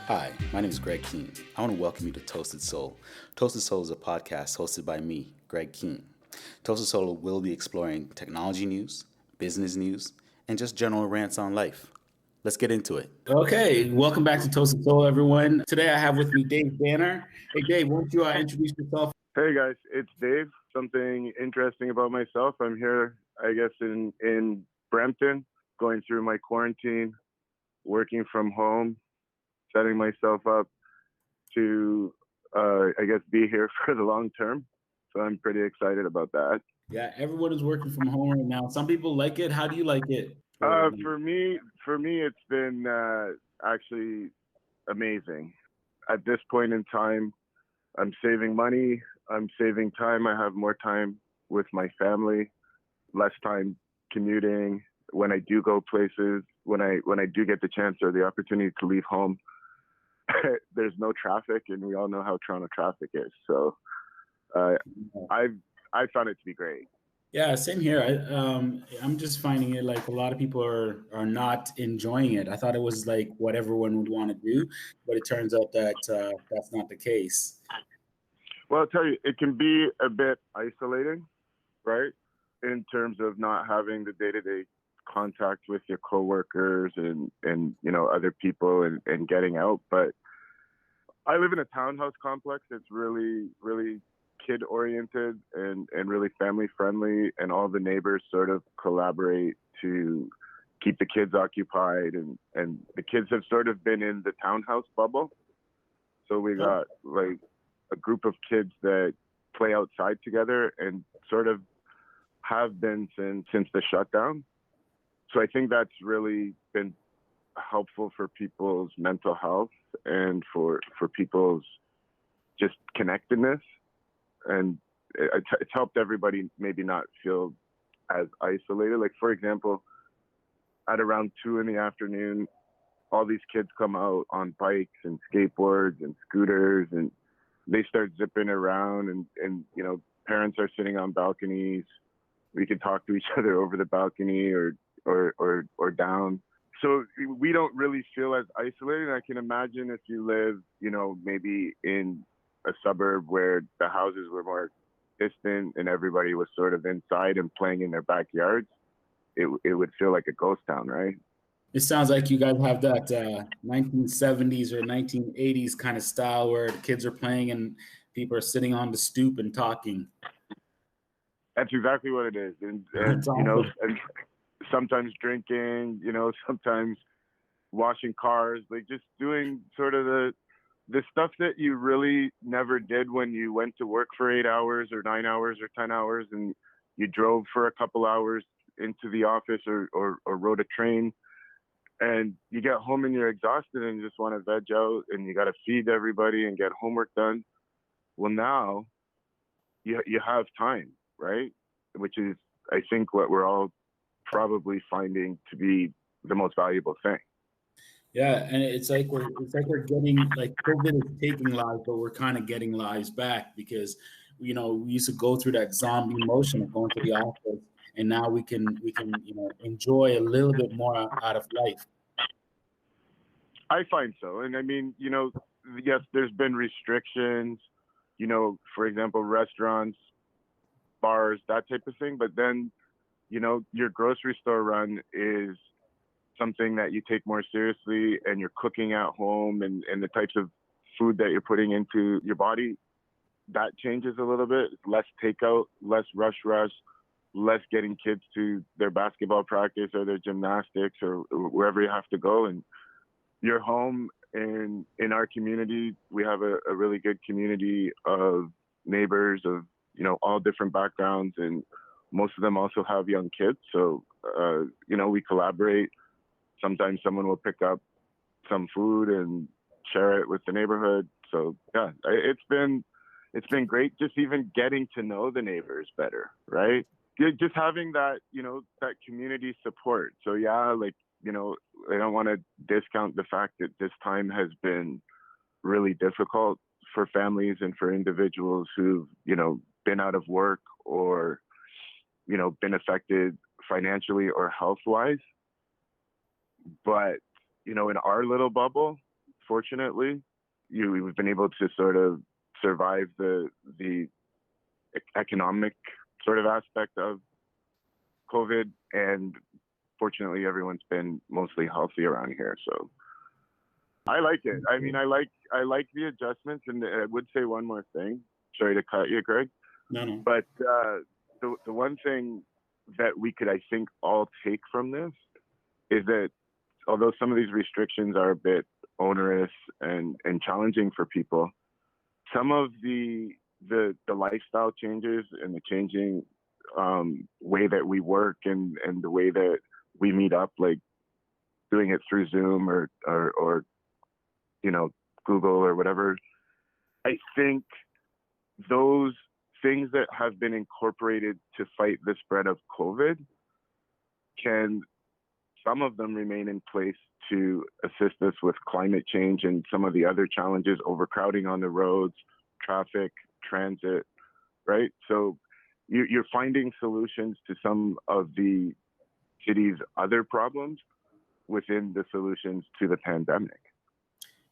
Hi, my name is Greg Keene. I want to welcome you to Toasted Soul. Toasted Soul is a podcast hosted by me, Greg Keene. Toasted Soul will be exploring technology news, business news, and just general rants on life. Let's get into it. Okay, welcome back to Toasted Soul, everyone. Today I have with me Dave Banner. Hey, Dave, won't you introduce yourself? Hey, guys, it's Dave. Something interesting about myself. I'm here, I guess, in Brampton, going through my quarantine, working from home, setting myself up to, I guess, be here for the long term. So I'm pretty excited about that. Yeah, everyone is working from home right now. Some people like it. How do you like it? For me, it's been actually amazing. At this point in time, I'm saving money. I'm saving time. I have more time with my family, less time commuting. When I do go places, when I do get the chance or the opportunity to leave home, there's no traffic, and we all know how Toronto traffic is. So I found it to be great. Yeah, same here. I'm just finding it like a lot of people are not enjoying it. I thought it was like what everyone would want to do, but it turns out that that's not the case. Well, I'll tell you, it can be a bit isolating, right? In terms of not having the day-to-day contact with your coworkers and other people and getting out. But I live in a townhouse complex that's really, really kid oriented and really family friendly, and all the neighbors sort of collaborate to keep the kids occupied, and the kids have sort of been in the townhouse bubble. So we got like a group of kids that play outside together and sort of have been since the shutdown. So I think that's really been helpful for people's mental health and for people's just connectedness. And it's helped everybody maybe not feel as isolated. Like, for example, at around 2 p.m, all these kids come out on bikes and skateboards and scooters, and they start zipping around, and parents are sitting on balconies. We can talk to each other over the balcony or down. So we don't really feel as isolated. I can imagine if you live, maybe in a suburb where the houses were more distant and everybody was sort of inside and playing in their backyards, it would feel like a ghost town, right? It sounds like you guys have that 1970s or 1980s kind of style where the kids are playing and people are sitting on the stoop and talking. That's exactly what it is. And Awesome. and sometimes drinking, sometimes washing cars, like just doing sort of the stuff that you really never did when you went to work for 8 hours or 9 hours or 10 hours and you drove for a couple hours into the office or rode a train, and you get home and you're exhausted and you just want to veg out and you got to feed everybody and get homework done. Well, now you have time, right? Which is, I think, what we're all probably finding to be the most valuable thing. Yeah, and it's like we're getting, like, COVID is taking lives, but we're kind of getting lives back because we used to go through that zombie motion of going to the office, and now we can enjoy a little bit more out of life. I find so. And I mean, yes, there's been restrictions, for example, restaurants, bars, that type of thing. But then, your grocery store run is something that you take more seriously, and you're cooking at home, and the types of food that you're putting into your body, that changes a little bit. Less takeout, less rush, less getting kids to their basketball practice or their gymnastics or wherever you have to go. And you're home. And in our community, we have a really good community of neighbors of, all different backgrounds, and most of them also have young kids. So, we collaborate. Sometimes someone will pick up some food and share it with the neighborhood. So yeah, it's been it's been great just even getting to know the neighbors better, right? Just having that, that community support. So yeah, like, I don't want to discount the fact that this time has been really difficult for families and for individuals who've, been out of work or, been affected financially or health-wise. But, in our little bubble, fortunately, we've been able to sort of survive the economic sort of aspect of COVID, and fortunately, everyone's been mostly healthy around here. So I like it. I mean, I like the adjustments, and I would say one more thing. Sorry to cut you, Greg. No. But the one thing that we could, I think, all take from this is that although some of these restrictions are a bit onerous and challenging for people, some of the lifestyle changes and the changing way that we work and the way that we meet up, like doing it through Zoom or Google or whatever, I think those things that have been incorporated to fight the spread of COVID some of them remain in place to assist us with climate change and some of the other challenges, overcrowding on the roads, traffic, transit, right? So you're finding solutions to some of the city's other problems within the solutions to the pandemic.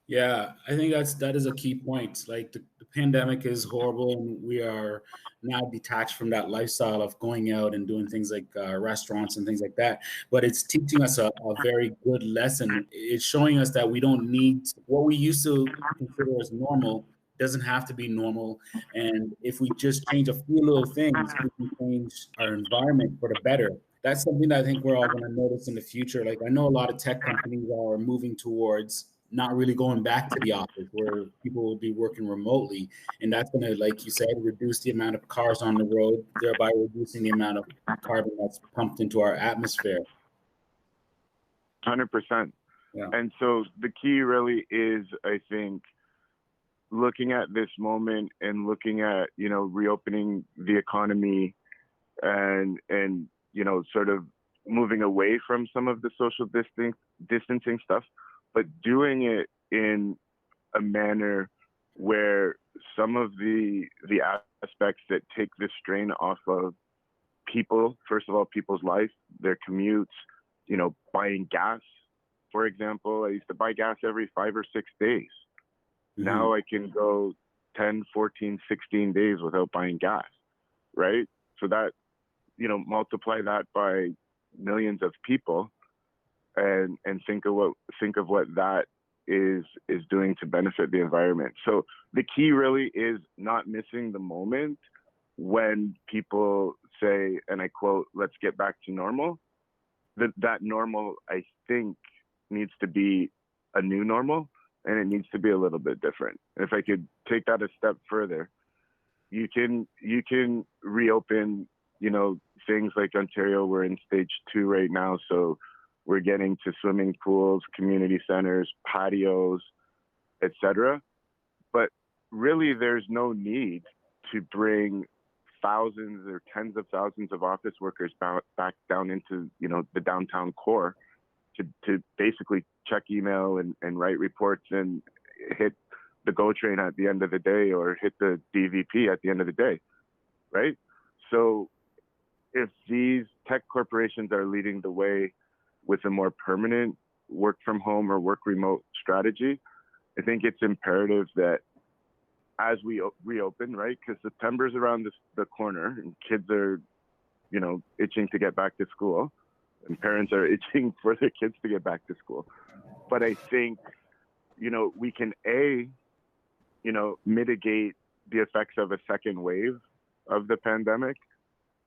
Yeah, I think that is a key point. Like the pandemic is horrible, and we are now detached from that lifestyle of going out and doing things like restaurants and things like that. But it's teaching us a very good lesson. It's showing us that we don't need what we used to consider as normal doesn't have to be normal. And if we just change a few little things, we can change our environment for the better. That's something that I think we're all going to notice in the future. Like I know a lot of tech companies are moving towards not really going back to the office, where people will be working remotely. And that's going to, like you said, reduce the amount of cars on the road, thereby reducing the amount of carbon that's pumped into our atmosphere. 100%. Yeah. And so the key really is, I think, looking at this moment and looking at, reopening the economy and sort of moving away from some of the social distancing stuff, but doing it in a manner where some of the aspects that take the strain off of people, first of all, people's life, their commutes, buying gas, for example. I used to buy gas every 5 or 6 days. Mm-hmm. Now I can go 10, 14, 16 days without buying gas, right? So that, multiply that by millions of people, and think of what that is doing to benefit the environment. So the key really is not missing the moment when people say, and I quote, "Let's get back to normal." That normal, I think, needs to be a new normal, and it needs to be a little bit different. If I could take that a step further, you can reopen, things like Ontario. We're in stage 2 right now, so we're getting to swimming pools, community centers, patios, etc. But really, there's no need to bring thousands or tens of thousands of office workers back down into, the downtown core to basically check email and write reports and hit the GO train at the end of the day or hit the DVP at the end of the day, right? So if these tech corporations are leading the way with a more permanent work from home or work remote strategy, I think it's imperative that as we reopen, right? Because September's around the corner and kids are, itching to get back to school, and parents are itching for their kids to get back to school. But I think, we can mitigate the effects of a second wave of the pandemic,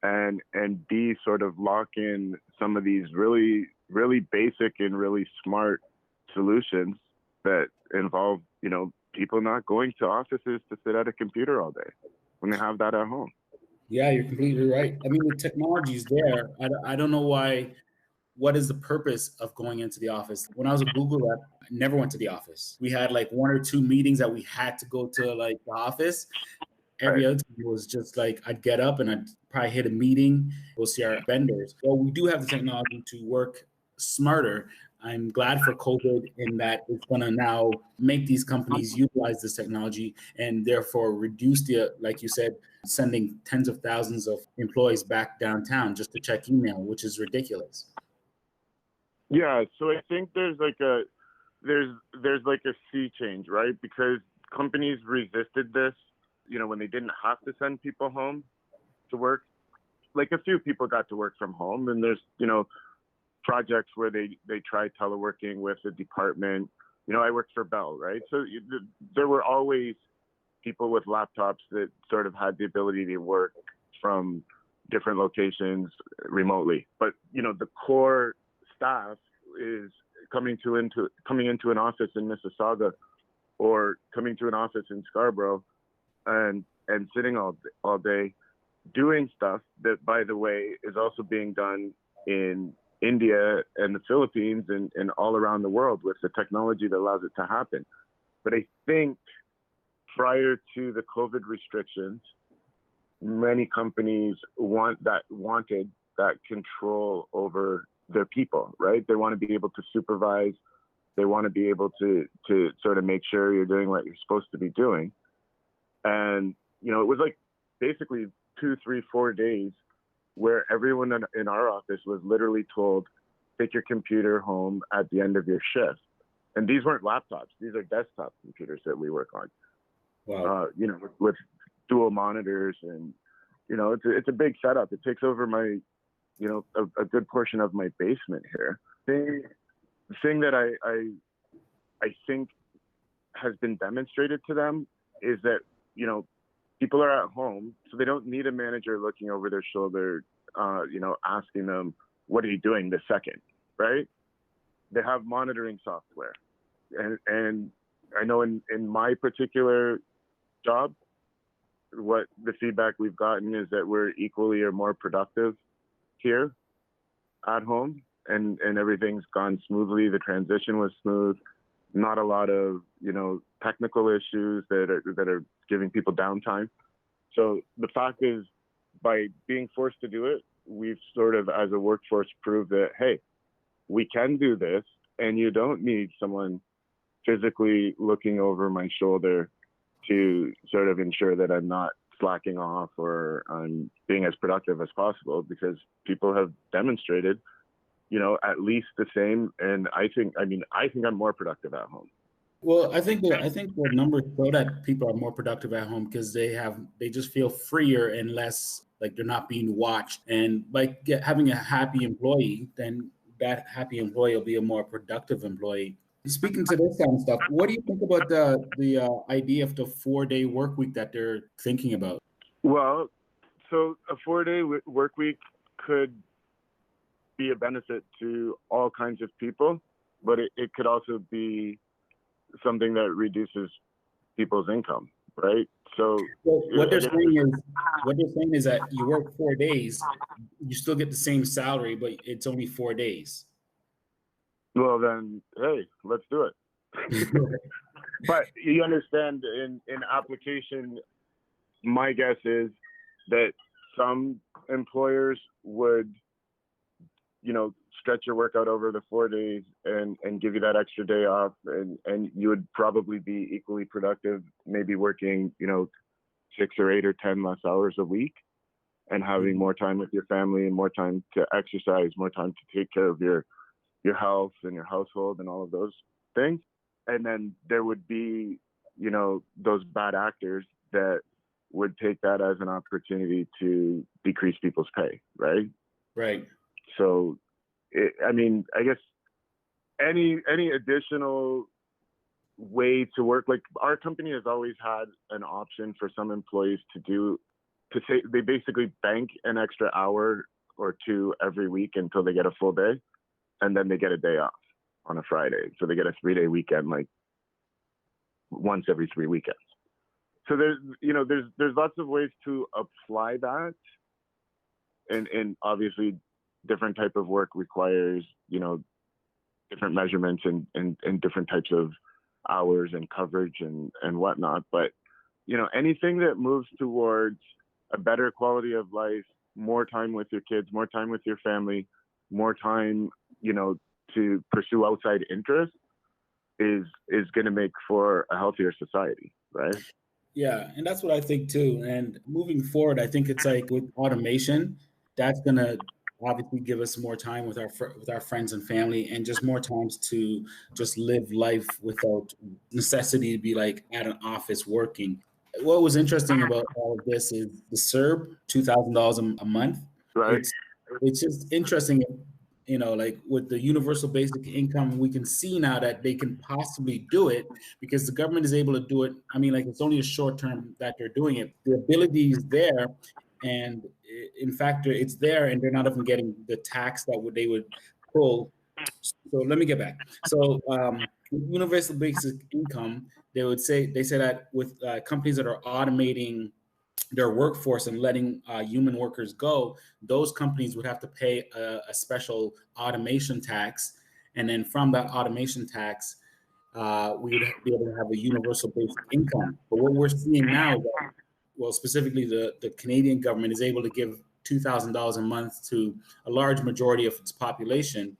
and B, sort of lock in some of these really, really basic and really smart solutions that involve, people not going to offices to sit at a computer all day when they have that at home. Yeah, you're completely right. I mean, the technology is there. I don't know why. What is the purpose of going into the office? When I was a Google rep, I never went to the office. We had like 1 or 2 meetings that we had to go to, like the office. Every other time it was just like I'd get up and I'd probably hit a meeting. We'll see our vendors. Well, we do have the technology to work smarter. I'm glad for COVID in that it's going to now make these companies utilize this technology and therefore reduce the, like you said, sending tens of thousands of employees back downtown just to check email, which is ridiculous. Yeah, so I think there's like a sea change, right? Because companies resisted this, when they didn't have to send people home to work. Like a few people got to work from home, and there's, projects where they tried teleworking with the department. I worked for Bell, right? So there were always people with laptops that sort of had the ability to work from different locations remotely. But, the core staff is coming into an office in Mississauga or coming to an office in Scarborough and sitting all day doing stuff that, by the way, is also being done in India and the Philippines and all around the world with the technology that allows it to happen. But I think prior to the COVID restrictions, many companies wanted that control over their people, right? They want to be able to supervise. They want to be able to sort of make sure you're doing what you're supposed to be doing. And, it was like basically 2, 3, 4 days where everyone in our office was literally told, take your computer home at the end of your shift. And these weren't laptops. These are desktop computers that we work on. Wow. With dual monitors and, it's a big setup. It takes over my, a good portion of my basement here. The thing that I think has been demonstrated to them is that, people are at home, so they don't need a manager looking over their shoulder, asking them, what are you doing this second, right? They have monitoring software. And I know in my particular job, what the feedback we've gotten is that we're equally or more productive here at home, and everything's gone smoothly. The transition was smooth. Not a lot of, technical issues that are giving people downtime. So the fact is, by being forced to do it, we've sort of, as a workforce, proved that, hey, we can do this, and you don't need someone physically looking over my shoulder to sort of ensure that I'm not slacking off or I'm being as productive as possible, because people have demonstrated, at least the same. And I think I'm more productive at home. Well, I think the numbers show that people are more productive at home because they just feel freer and less like they're not being watched. And by having a happy employee, then that happy employee will be a more productive employee. Speaking to this kind of stuff, what do you think about the idea of the 4-day work week that they're thinking about? Well, so a 4-day work week could be a benefit to all kinds of people, but it could also be something that reduces people's income, right? So what they're saying is that you work 4 days, you still get the same salary, but it's only 4 days. Well, then, hey, let's do it. But you understand, in application, my guess is that some employers would, stretch your work out over the 4 days and give you that extra day off, and you would probably be equally productive, maybe working, 6 or 8 or 10 less hours a week and having more time with your family and more time to exercise, more time to take care of your health and your household and all of those things. And then there would be, those bad actors that would take that as an opportunity to decrease people's pay, right? Right. So, I guess any additional way to work, like our company has always had an option for some employees to say they basically bank an extra hour or two every week until they get a full day, and then they get a day off on a Friday. So they get a 3-day weekend, like once every 3 weekends. So there's lots of ways to apply that, and obviously different type of work requires, different measurements and different types of hours and coverage and whatnot. But anything that moves towards a better quality of life, more time with your kids, more time with your family, more time, to pursue outside interests is going to make for a healthier society, right? Yeah, and that's what I think too. And moving forward, I think it's like with automation, that's gonna obviously give us more time with our friends and family, and just more times to just live life without necessity to be like at an office working. What was interesting about all of this is the CERB, $2,000 a month. Right. It's just interesting, like with the universal basic income, we can see now that they can possibly do it because the government is able to do it. I mean, like it's only a short term that they're doing it. The ability is there, and in fact, it's there, and they're not even getting the tax that they would pull. So let me get back. So universal basic income, they say that with companies that are automating their workforce and letting human workers go, those companies would have to pay a special automation tax. And then from that automation tax, we would be able to have a universal basic income. But what we're seeing now, well, specifically the Canadian government is able to give $2,000 a month to a large majority of its population,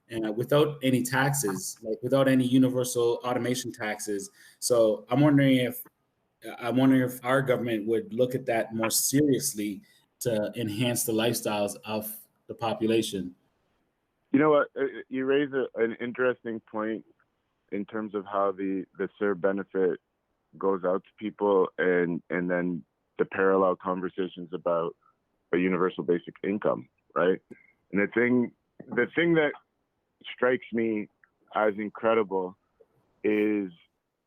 and without any taxes, like without any universal automation taxes. So I'm wondering if our government would look at that more seriously to enhance the lifestyles of the population. You know what? You raise an interesting point in terms of how the CERB benefit goes out to people, and then the parallel conversations about a universal basic income, right? And the thing that strikes me as incredible is,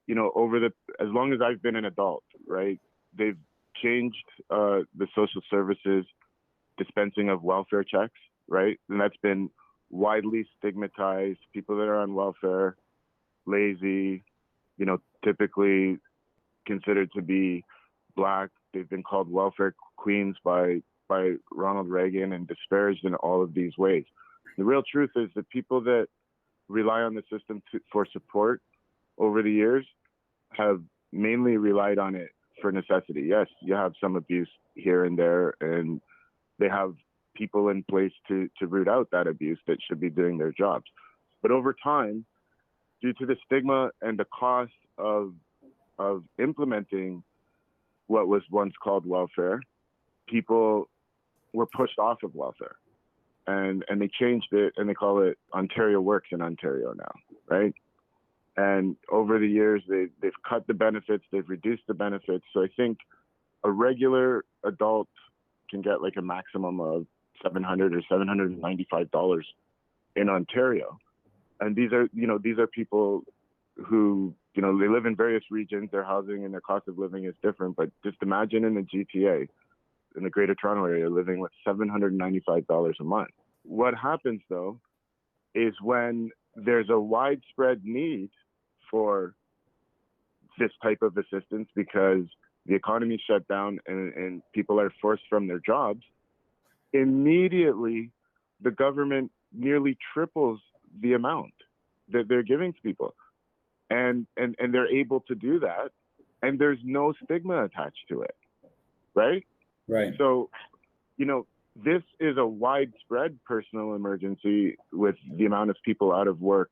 as long as I've been an adult, right, they've changed the social services dispensing of welfare checks, right? And that's been widely stigmatized. People that are on welfare, lazy, typically considered to be Black. They've been called welfare queens by Ronald Reagan and disparaged in all of these ways. The real truth is that people that rely on the system for support over the years have mainly relied on it for necessity. Yes, you have some abuse here and there, and they have people in place to root out that abuse that should be doing their jobs. But over time, due to the stigma and the cost of implementing what was once called welfare, people were pushed off of welfare. And they changed it, and they call it Ontario Works in Ontario now, right? And over the years, they've cut the benefits, they've reduced the benefits. So I think a regular adult can get like a maximum of $700 or $795 in Ontario. And these are people who, they live in various regions, their housing and their cost of living is different. But just imagine in the GTA, in the Greater Toronto Area, living with $795 a month. What happens though is when there's a widespread need for this type of assistance because the economy shut down and people are forced from their jobs, immediately the government nearly triples the amount that they're giving to people. And they're able to do that, and there's no stigma attached to it, right? Right. So, this is a widespread personal emergency with the amount of people out of work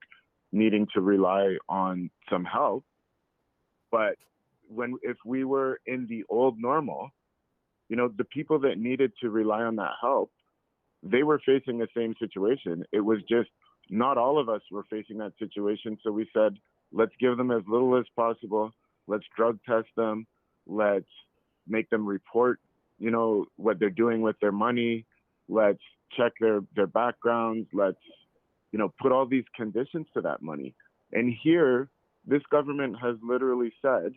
needing to rely on some help. But if we were in the old normal, the people that needed to rely on that help, they were facing the same situation. It was just not all of us were facing that situation. So we said, let's give them as little as possible. Let's drug test them. Let's make them report what they're doing with their money. Let's check their backgrounds. Let's, put all these conditions to that money. And here, this government has literally said,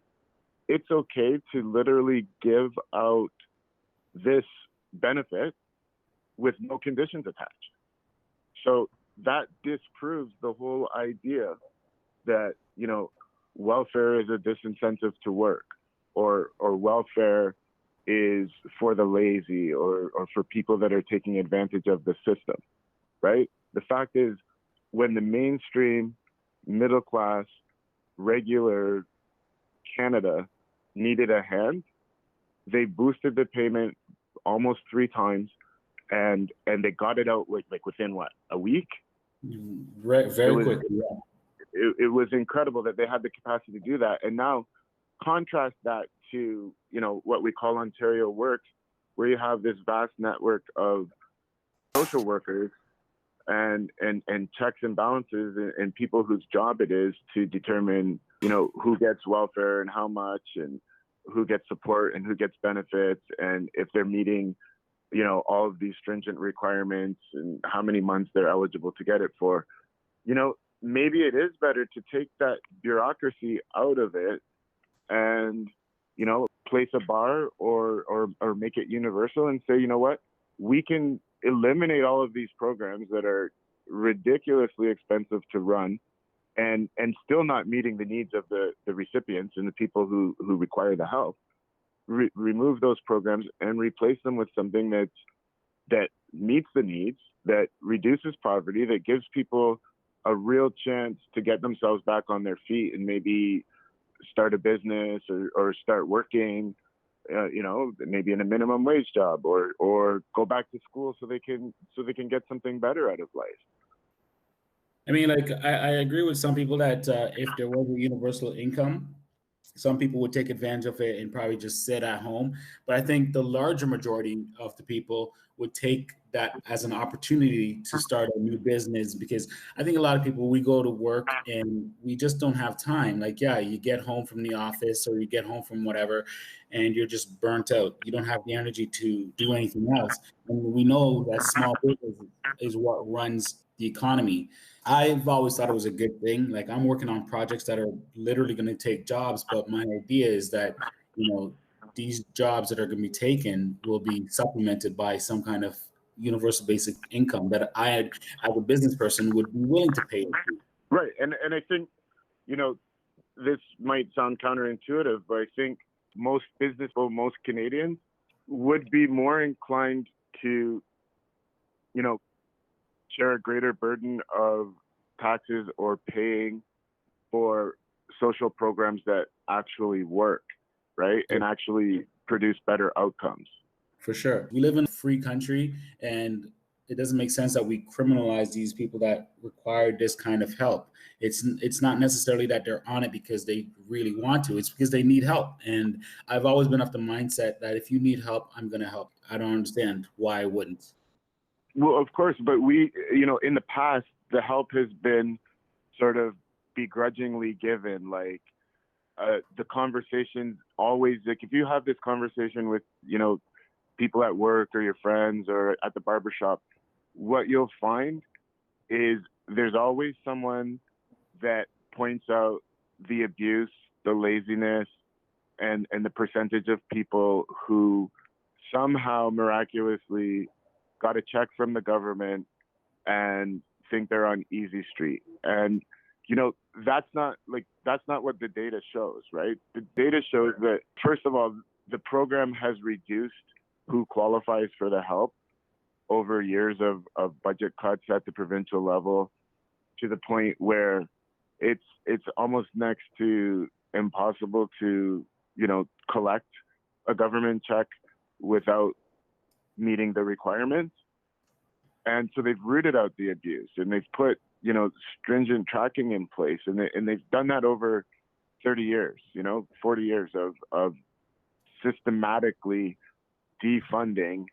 it's okay to literally give out this benefit with no conditions attached. So that disproves the whole idea that, welfare is a disincentive to work, or welfare is for the lazy or for people that are taking advantage of the system, right? The fact is, when the mainstream, middle class, regular Canada needed a hand, they boosted the payment almost 3 times, and they got it out like within what, a week? Very quickly. Yeah. It was incredible that they had the capacity to do that. And now contrast that to, you know, what we call Ontario Works, where you have this vast network of social workers and checks and balances and people whose job it is to determine, you know, who gets welfare and how much, and who gets support and who gets benefits, and if they're meeting, you know, all of these stringent requirements and how many months they're eligible to get it for. You know, maybe it is better to take that bureaucracy out of it and, you know, place a bar or make it universal and say, you know what, we can eliminate all of these programs that are ridiculously expensive to run and still not meeting the needs of the recipients and the people who require the help. Remove those programs and replace them with something that meets the needs, that reduces poverty, that gives people a real chance to get themselves back on their feet and maybe start a business or start working, you know, maybe in a minimum wage job, or go back to school so they can get something better out of life. I mean, like, I agree with some people that if there was a universal income, some people would take advantage of it and probably just sit at home. But I think the larger majority of the people would take that as an opportunity to start a new business, because I think a lot of people, we go to work and we just don't have time. Like, yeah, you get home from the office or you get home from whatever, and you're just burnt out. You don't have the energy to do anything else. And we know that small business is what runs the economy. I've always thought it was a good thing. Like, I'm working on projects that are literally going to take jobs, but my idea is that, you know, these jobs that are going to be taken will be supplemented by some kind of universal basic income that I, as a business person, would be willing to pay. Right. And I think, you know, this might sound counterintuitive, but I think most business people, most Canadians would be more inclined to, you know, share a greater burden of taxes or paying for social programs that actually work, right? And actually produce better outcomes. For sure. We live in a free country, and it doesn't make sense that we criminalize these people that require this kind of help. It's not necessarily that they're on it because they really want to. It's because they need help. And I've always been of the mindset that if you need help, I'm going to help. I don't understand why I wouldn't. Well, of course, but we, you know, in the past, the help has been sort of begrudgingly given. Like, the conversations always, like, if you have this conversation with, you know, people at work or your friends or at the barbershop, what you'll find is there's always someone that points out the abuse, the laziness, and the percentage of people who somehow miraculously got a check from the government and think they're on easy street. And, you know, that's not what the data shows, right? The data shows that, first of all, the program has reduced who qualifies for the help over years of budget cuts at the provincial level, to the point where it's almost next to impossible to, you know, collect a government check without meeting the requirements. And so they've rooted out the abuse, and they've put, you know, stringent tracking in place, and they've done that over 30 years, you know, 40 years of systematically defunding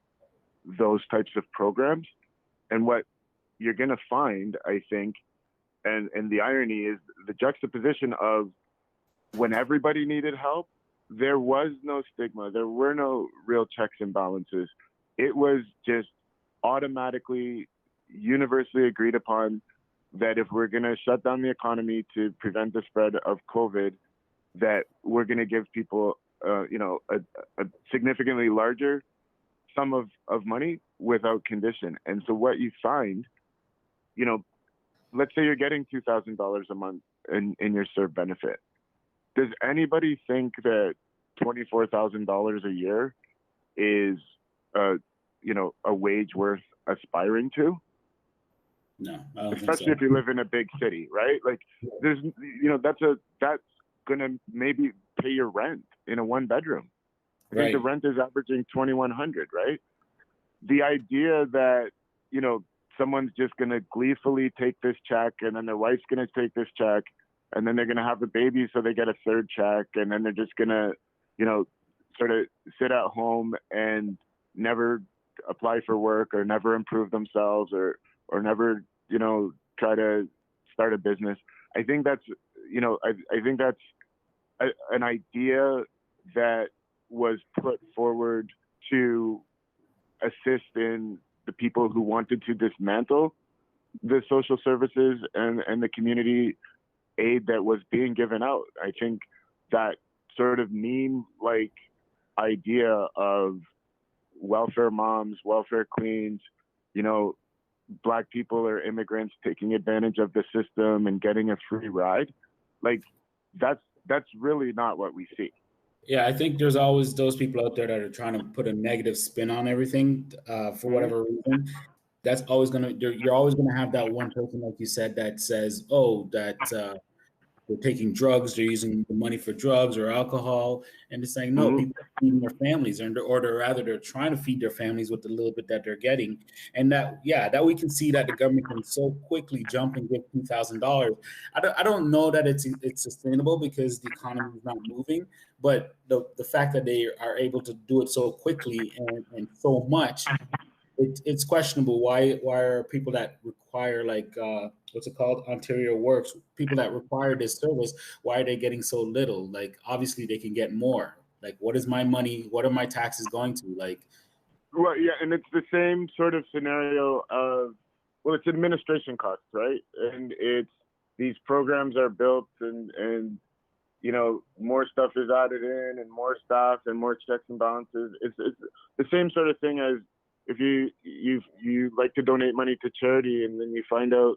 those types of programs. And what you're going to find, I think, and the irony is the juxtaposition of when everybody needed help, there was no stigma, there were no real checks and balances. It was just automatically, universally agreed upon that if we're going to shut down the economy to prevent the spread of COVID, that we're going to give people, you know, a significantly larger sum of money without condition. And so what you find, you know, let's say you're getting $2,000 a month in your CERB benefit. Does anybody think that $24,000 a year is, you know, a wage worth aspiring to? No, I don't especially think so. if you live in a big city, right? Like, there's, you know, that's gonna maybe pay your rent in a one bedroom. I think Right. the rent is averaging $2,100, right? The idea that, you know, someone's just going to gleefully take this check, and then their wife's going to take this check, and then they're going to have a baby, so they get a third check, and then they're just going to, you know, sort of sit at home and never apply for work, or never improve themselves, or never, you know, try to start a business. I think that's, you know, I think that's an idea that was put forward to assist in the people who wanted to dismantle the social services and the community aid that was being given out. I think that sort of meme-like idea of welfare moms, welfare queens, you know, Black people or immigrants taking advantage of the system and getting a free ride, like that's really not what we see. Yeah, I think there's always those people out there that are trying to put a negative spin on everything for whatever reason. That's always you're always gonna have that one person, like you said, that says, "Oh, that they're taking drugs, they're using the money for drugs or alcohol," and it's saying, no, people are feeding their families, or rather, they're trying to feed their families with the little bit that they're getting, and that we can see that the government can so quickly jump and give $2,000. I don't know that it's sustainable because the economy is not moving, but the fact that they are able to do it so quickly and so much. It's questionable. Why are people that require, like, what's it called, Ontario Works, people that require this service, why are they getting so little? Like, obviously they can get more. Like, what is my money? What are my taxes going to? Like, well, yeah, and it's the same sort of scenario of, well, it's administration costs, right? And it's these programs are built, and you know, more stuff is added in, and more staff, and more checks and balances. It's the same sort of thing as if you like to donate money to charity, and then you find out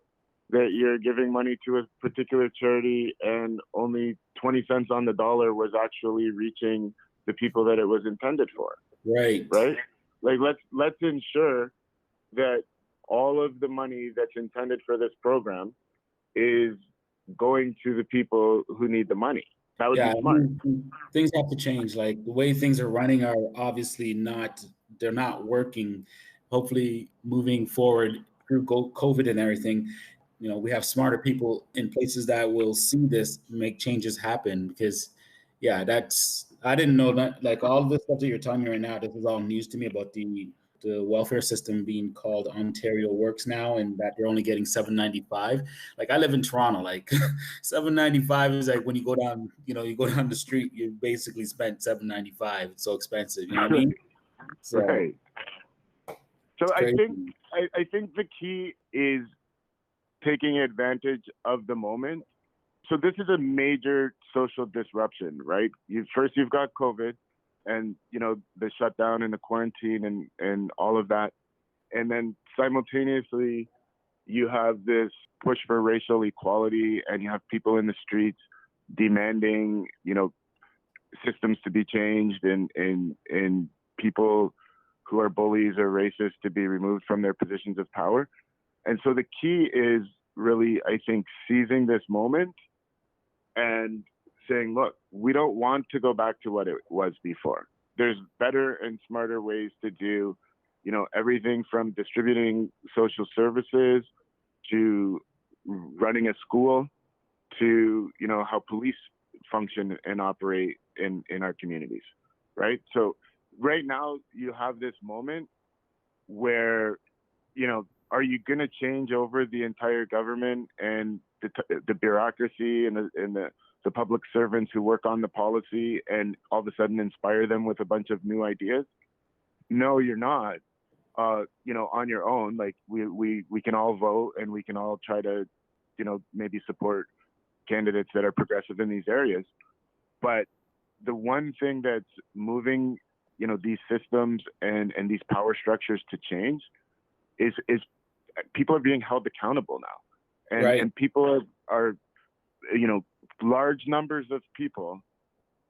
that you're giving money to a particular charity and only 20 cents on the dollar was actually reaching the people that it was intended for. right. Like, let's ensure that all of the money that's intended for this program is going to the people who need the money. That would be smart. I mean, things have to change. Like, the way things are running are obviously they're not working. Hopefully, moving forward through COVID and everything, you know, we have smarter people in places that will see this, make changes happen. Because, yeah, I didn't know that. Like, all the stuff that you're telling me right now, this is all news to me about the welfare system being called Ontario Works now, and that they're only getting $7.95. Like, I live in Toronto, like $7.95 is like when you go down, you go down the street, you basically spent $7.95. It's so expensive, you know what I mean? So, right. So I think the key is taking advantage of the moment. So this is a major social disruption, right? You've got COVID, and you know, the shutdown and the quarantine and all of that, and then simultaneously you have this push for racial equality, and you have people in the streets demanding, you know, systems to be changed, and people who are bullies or racist to be removed from their positions of power. And so the key is really, I think, seizing this moment and saying, look, we don't want to go back to what it was before. There's better and smarter ways to do, you know, everything from distributing social services to running a school to, you know, how police function and operate in our communities, right? So right now you have this moment where, you know, are you going to change over the entire government and the bureaucracy and the public servants who work on the policy and all of a sudden inspire them with a bunch of new ideas? No, you're not. You know, on your own, like we can all vote, and we can all try to, you know, maybe support candidates that are progressive in these areas. But the one thing that's moving, you know, these systems and these power structures to change is people are being held accountable now. And, right. and people are, you know, large numbers of people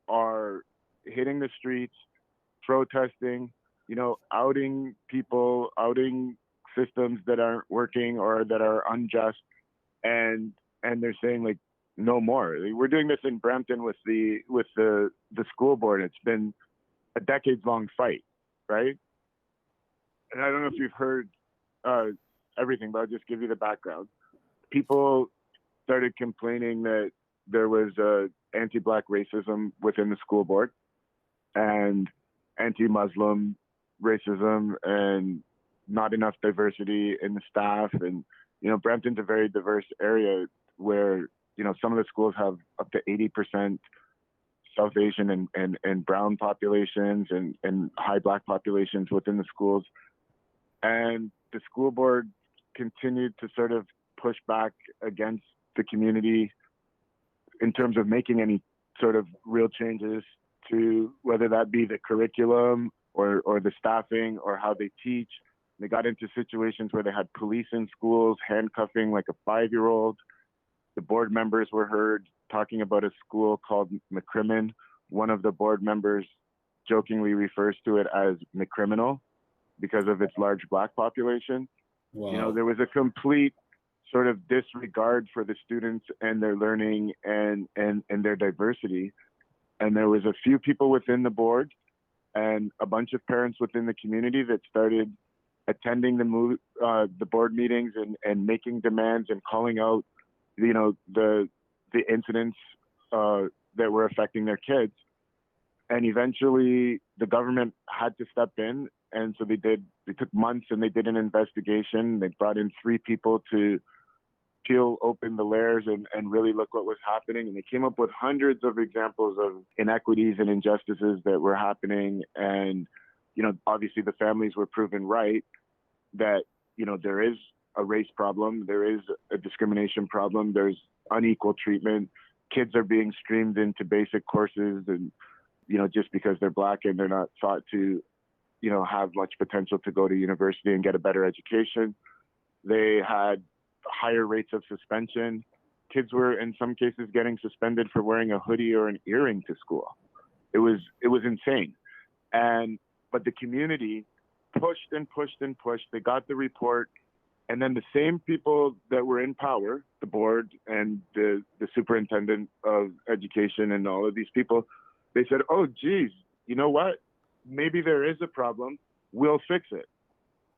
are hitting the streets, protesting, you know, outing people, outing systems that aren't working or that are unjust. And they're saying, like, no more. We're doing this in Brampton with the school board. It's been a decades-long fight, right? And I don't know if you've heard everything, but I'll just give you the background. People started complaining that there was anti-Black racism within the school board and anti-Muslim racism and not enough diversity in the staff. And, Brampton's a very diverse area where, some of the schools have up to 80% South Asian and brown populations and high Black populations within the schools. And the school board continued to sort of push back against the community in terms of making any sort of real changes to whether that be the curriculum or the staffing or how they teach. They got into situations where they had police in schools handcuffing like a 5-year-old. The board members were heard talking about a school called McCrimmon. One of the board members jokingly refers to it as McCriminal because of its large Black population. Wow. There was a complete sort of disregard for the students and their learning and their diversity. And there was a few people within the board and a bunch of parents within the community that started attending the board meetings and making demands and calling out, the incidents that were affecting their kids. And eventually the government had to step in. And so they took months and they did an investigation. They brought in 3 people to peel open the layers and really look what was happening. And they came up with hundreds of examples of inequities and injustices that were happening. And, obviously the families were proven right that, there is a race problem, there is a discrimination problem, there's unequal treatment. Kids are being streamed into basic courses and, just because they're Black and they're not thought to, have much potential to go to university and get a better education. They had higher rates of suspension. Kids were in some cases getting suspended for wearing a hoodie or an earring to school. It was insane. But the community pushed and pushed and pushed. They got the report. And then the same people that were in power, the board and the superintendent of education and all of these people, they said, oh, geez, you know what? Maybe there is a problem. We'll fix it.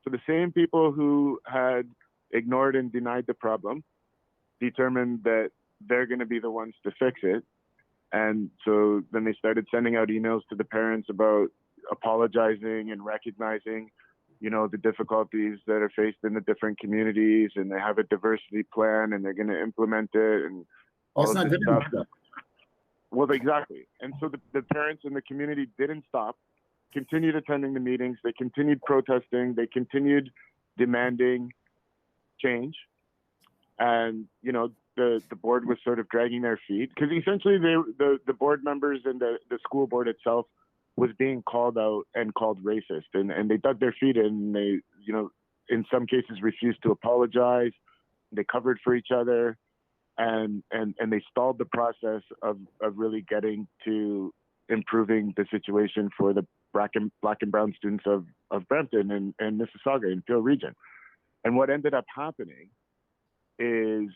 So the same people who had ignored and denied the problem determined that they're going to be the ones to fix it. And so then they started sending out emails to the parents about apologizing and recognizing, the difficulties that are faced in the different communities, and they have a diversity plan and they're going to implement it and all of this stuff. Well, exactly. And so the parents in the community didn't stop, continued attending the meetings. They continued protesting. They continued demanding change. And, the board was sort of dragging their feet because essentially the board members and the school board itself was being called out and called racist. And they dug their feet in. And they, in some cases refused to apologize. They covered for each other. And they stalled the process of really getting to improving the situation for the Black and brown students of Brampton and Mississauga and Peel region. And what ended up happening is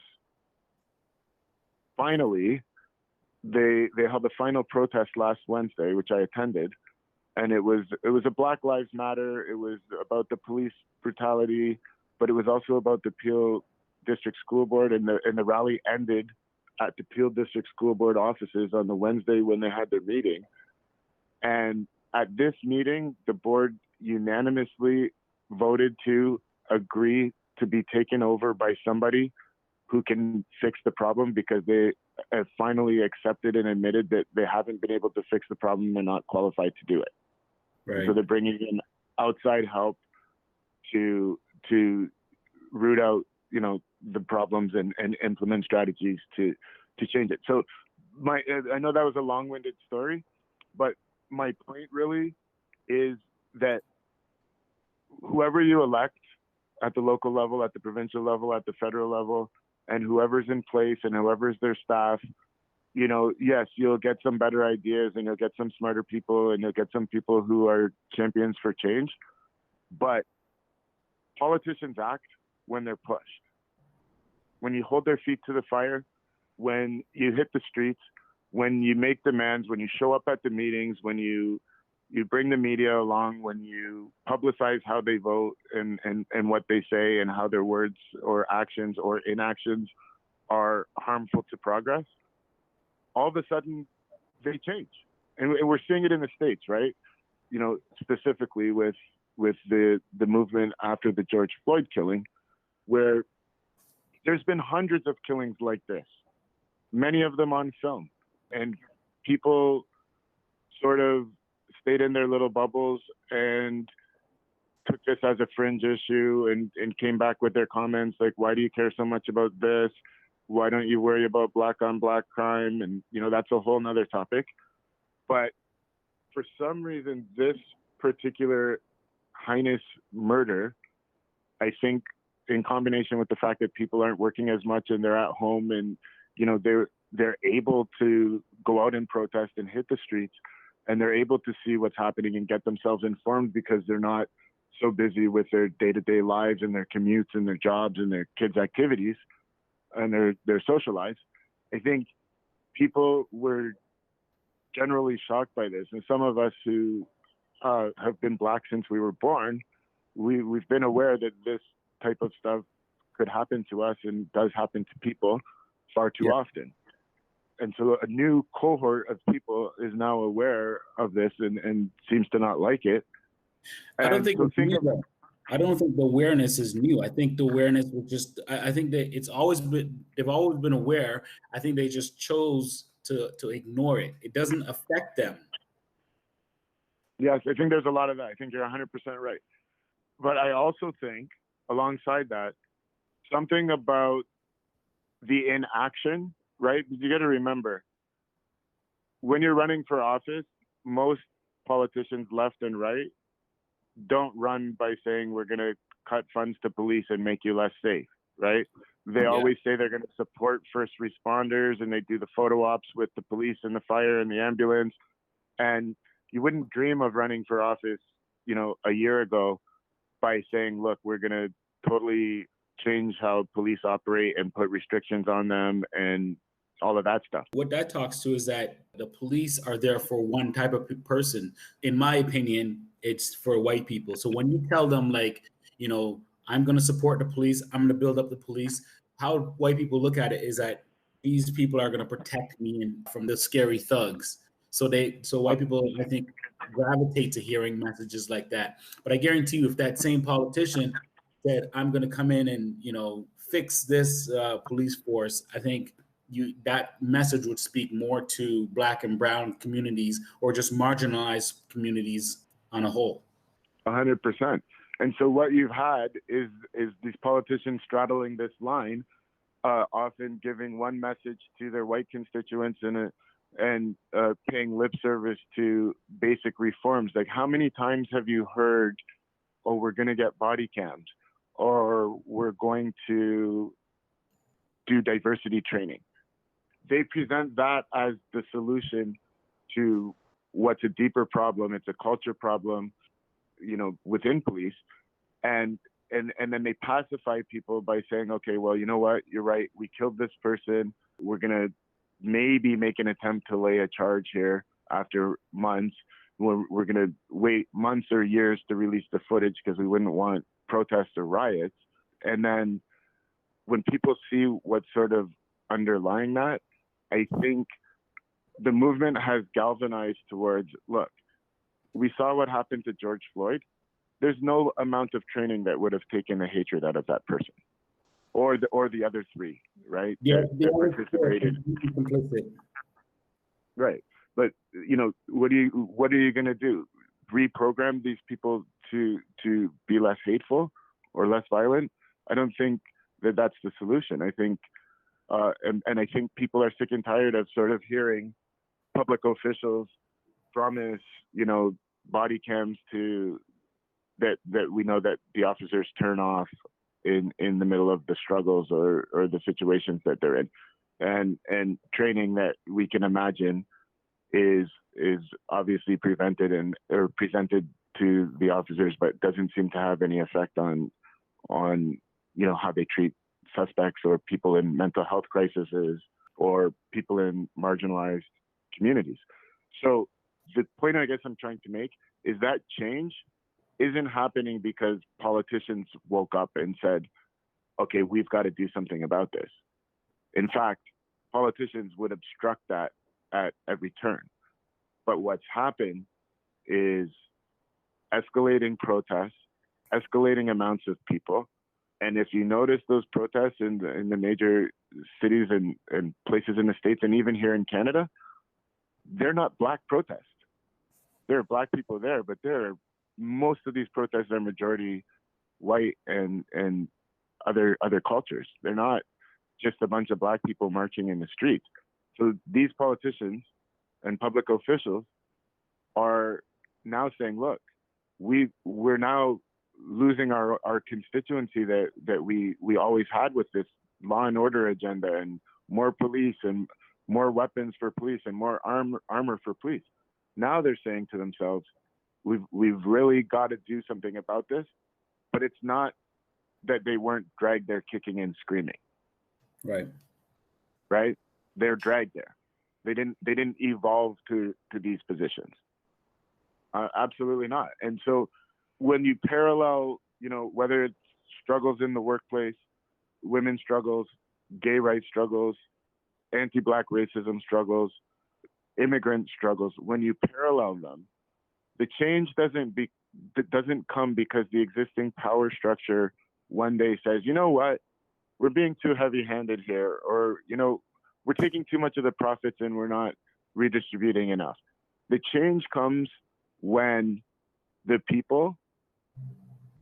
finally they held a final protest last Wednesday, which I attended, and it was a Black Lives Matter. It was about the police brutality, but it was also about the Peel District School Board, and the rally ended at the Peel District School Board offices on the Wednesday when they had their meeting. And at this meeting, the board unanimously voted to agree to be taken over by somebody who can fix the problem because they have finally accepted and admitted that they haven't been able to fix the problem. They're not qualified to do it. Right. So they're bringing in outside help to root out, the problems and implement strategies to change it. So I know that was a long-winded story, but my point really is that whoever you elect at the local level, at the provincial level, at the federal level, and whoever's in place and whoever's their staff, yes, you'll get some better ideas and you'll get some smarter people and you'll get some people who are champions for change. But politicians act when they're pushed. When you hold their feet to the fire, when you hit the streets, when you make demands, when you show up at the meetings, when you bring the media along, when you publicize how they vote and what they say and how their words or actions or inactions are harmful to progress, all of a sudden they change. And we're seeing it in the States, right? You know, specifically with the movement after the George Floyd killing, where there's been hundreds of killings like this, many of them on film. And people sort of stayed in their little bubbles and took this as a fringe issue and came back with their comments like, why do you care so much about this? Why don't you worry about black on black crime? And, you know, that's a whole nother topic. But for some reason, this particular heinous murder, I think in combination with the fact that people aren't working as much and they're at home and, you know, they're able to go out and protest and hit the streets, and they're able to see what's happening and get themselves informed because they're not so busy with their day-to-day lives and their commutes and their jobs and their kids' activities and their social lives. I think people were generally shocked by this. And some of us who have been Black since we were born, we've been aware that this type of stuff could happen to us and does happen to people far too often. And so a new cohort of people is now aware of this and seems to not like it. And I don't think I don't think the awareness is new. I think the awareness was just, I think that they've always been aware. I think they just chose to ignore it. It doesn't affect them. Yes, I think there's a lot of that. I think you're 100% right. But I also think, alongside that, something about the inaction, right? You got to remember, when you're running for office, most politicians, left and right, don't run by saying we're going to cut funds to police and make you less safe, right? They always say they're going to support first responders, and they do the photo ops with the police and the fire and the ambulance. And you wouldn't dream of running for office, you know, a year ago by saying, look, we're going to totally change how police operate and put restrictions on them and all of that stuff. What that talks to is that the police are there for one type of person. In my opinion, it's for white people. So when you tell them, like, you know, I'm going to support the police, I'm going to build up the police, how white people look at it is that these people are going to protect me from the scary thugs. So white people, I think, gravitate to hearing messages like that. But I guarantee you, if that same politician said, I'm going to come in and, you know, fix this police force, I think that message would speak more to Black and brown communities or just marginalized communities on a whole. 100%. And so what you've had is these politicians straddling this line, often giving one message to their white constituents and paying lip service to basic reforms. Like, how many times have you heard, oh, we're going to get body cams, or we're going to do diversity training? They present that as the solution to what's a deeper problem. It's a culture problem, you know, within police. And then they pacify people by saying, okay, well, you know what? You're right. We killed this person. We're going to maybe make an attempt to lay a charge here after months. We're going to wait months or years to release the footage because we wouldn't want protests or riots. And then when people see what's sort of underlying that, I think the movement has galvanized towards, look, we saw what happened to George Floyd. There's no amount of training that would have taken the hatred out of that person or the other three, right? Yeah, that participated. Right. But, you know, what are you going to do? Reprogram these people to be less hateful or less violent? I don't think that that's the solution. I think, and I think people are sick and tired of sort of hearing public officials promise, you know, body cams that we know that the officers turn off in the middle of the struggles or the situations that they're in, and training that we can imagine is obviously prevented or presented to the officers, but doesn't seem to have any effect on you know how they treat suspects or people in mental health crises or people in marginalized communities. So the point I guess I'm trying to make is that change isn't happening because politicians woke up and said, okay, we've got to do something about this. In fact, politicians would obstruct that at every turn. But what's happened is escalating protests, escalating amounts of people. And if you notice those protests in the major cities and places in the States, and even here in Canada, they're not Black protests. There are Black people there, but most of these protests are majority white and other cultures. They're not just a bunch of Black people marching in the streets. So these politicians and public officials are now saying, look, we're now losing our constituency that we always had with this law and order agenda and more police and more weapons for police and more armor for police. Now they're saying to themselves, we've really got to do something about this. But it's not that they weren't dragged there kicking and screaming. Right? They're dragged there. They didn't evolve to these positions. Absolutely not. And so when you parallel, whether it's struggles in the workplace, women's struggles, gay rights struggles, anti-Black racism struggles, immigrant struggles, when you parallel them, the change doesn't come because the existing power structure one day says, you know what, we're being too heavy-handed here, or, we're taking too much of the profits and we're not redistributing enough. The change comes when the people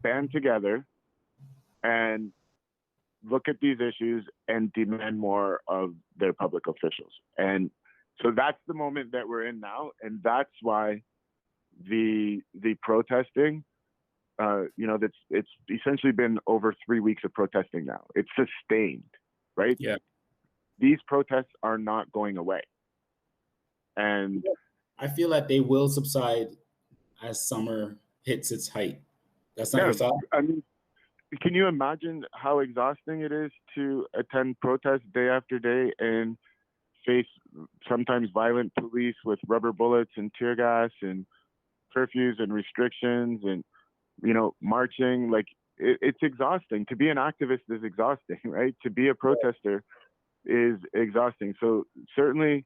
band together and look at these issues and demand more of their public officials. And so that's the moment that we're in now. And that's why the protesting, it's essentially been over 3 weeks of protesting now. It's sustained, right? Yeah. These protests are not going away. And I feel that they will subside as summer hits its height. That's not your thought? I mean, can you imagine how exhausting it is to attend protests day after day and face sometimes violent police with rubber bullets and tear gas and curfews and restrictions and, marching? Like, it's exhausting. To be an activist is exhausting, right? To be a protester is exhausting. So certainly,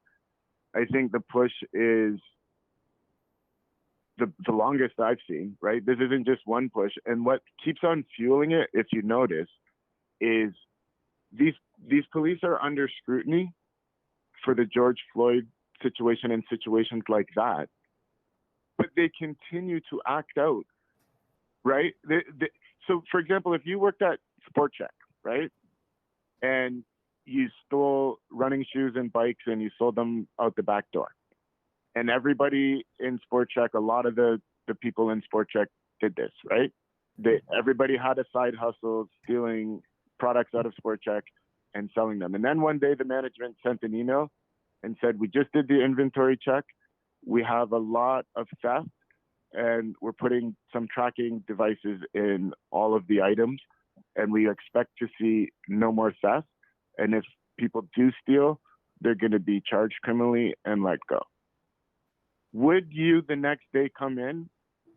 I think the push is the longest I've seen, right? This isn't just one push. And what keeps on fueling it, if you notice, is these police are under scrutiny for the George Floyd situation and situations like that, but they continue to act out, right? So, for example, if you worked at Sport Check, right, and you stole running shoes and bikes and you sold them out the back door, and everybody in Sport Check, a lot of the people in Sport Check did this, right? Everybody had a side hustle stealing products out of Sport Check and selling them. And then one day the management sent an email and said, we just did the inventory check. We have a lot of theft and we're putting some tracking devices in all of the items and we expect to see no more theft. And if people do steal, they're going to be charged criminally and let go. Would you the next day come in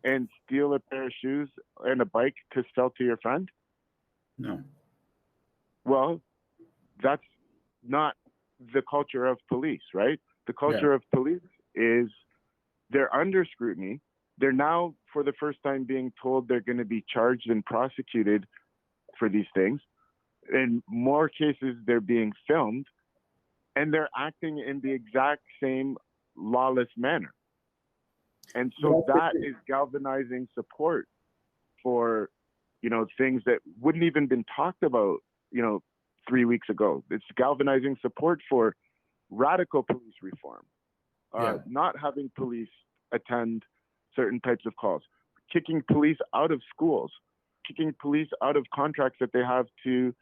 and steal a pair of shoes and a bike to sell to your friend? No. Well, that's not the culture of police, right? The culture of police is they're under scrutiny. They're now, for the first time, being told they're going to be charged and prosecuted for these things. In more cases, they're being filmed, and they're acting in the exact same lawless manner. And so that is galvanizing support for, things that wouldn't even been talked about, 3 weeks ago. It's galvanizing support for radical police reform, not having police attend certain types of calls, kicking police out of schools, kicking police out of contracts that they have to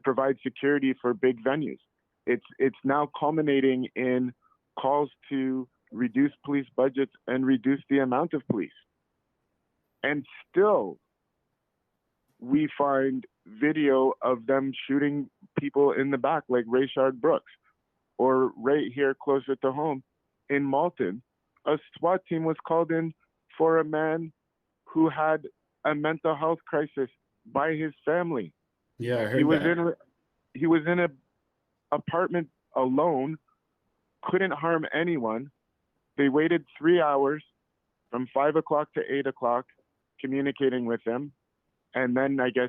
provide security for big venues. It's now culminating in calls to reduce police budgets and reduce the amount of police. And still, we find video of them shooting people in the back, like Rayshard Brooks, or right here closer to home in Malton, a SWAT team was called in for a man who had a mental health crisis by his family. Yeah, I heard that. He was in a apartment alone, couldn't harm anyone. They waited 3 hours from 5 o'clock to 8 o'clock communicating with him. And then I guess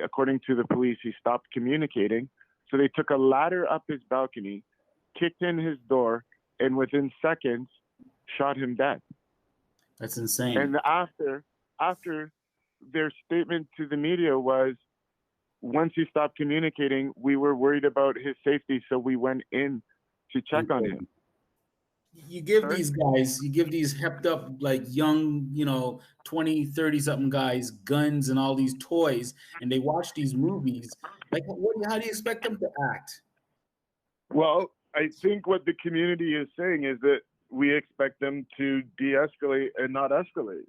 according to the police, he stopped communicating. So they took a ladder up his balcony, kicked in his door, and within seconds shot him dead. That's insane. And after their statement to the media was, once he stopped communicating, we were worried about his safety, so we went in to check on him. You give these guys, you give these hepped up, like young, 20, 30 something guys guns and all these toys, and they watch these movies. Like, how do you expect them to act? Well, I think what the community is saying is that we expect them to de-escalate and not escalate.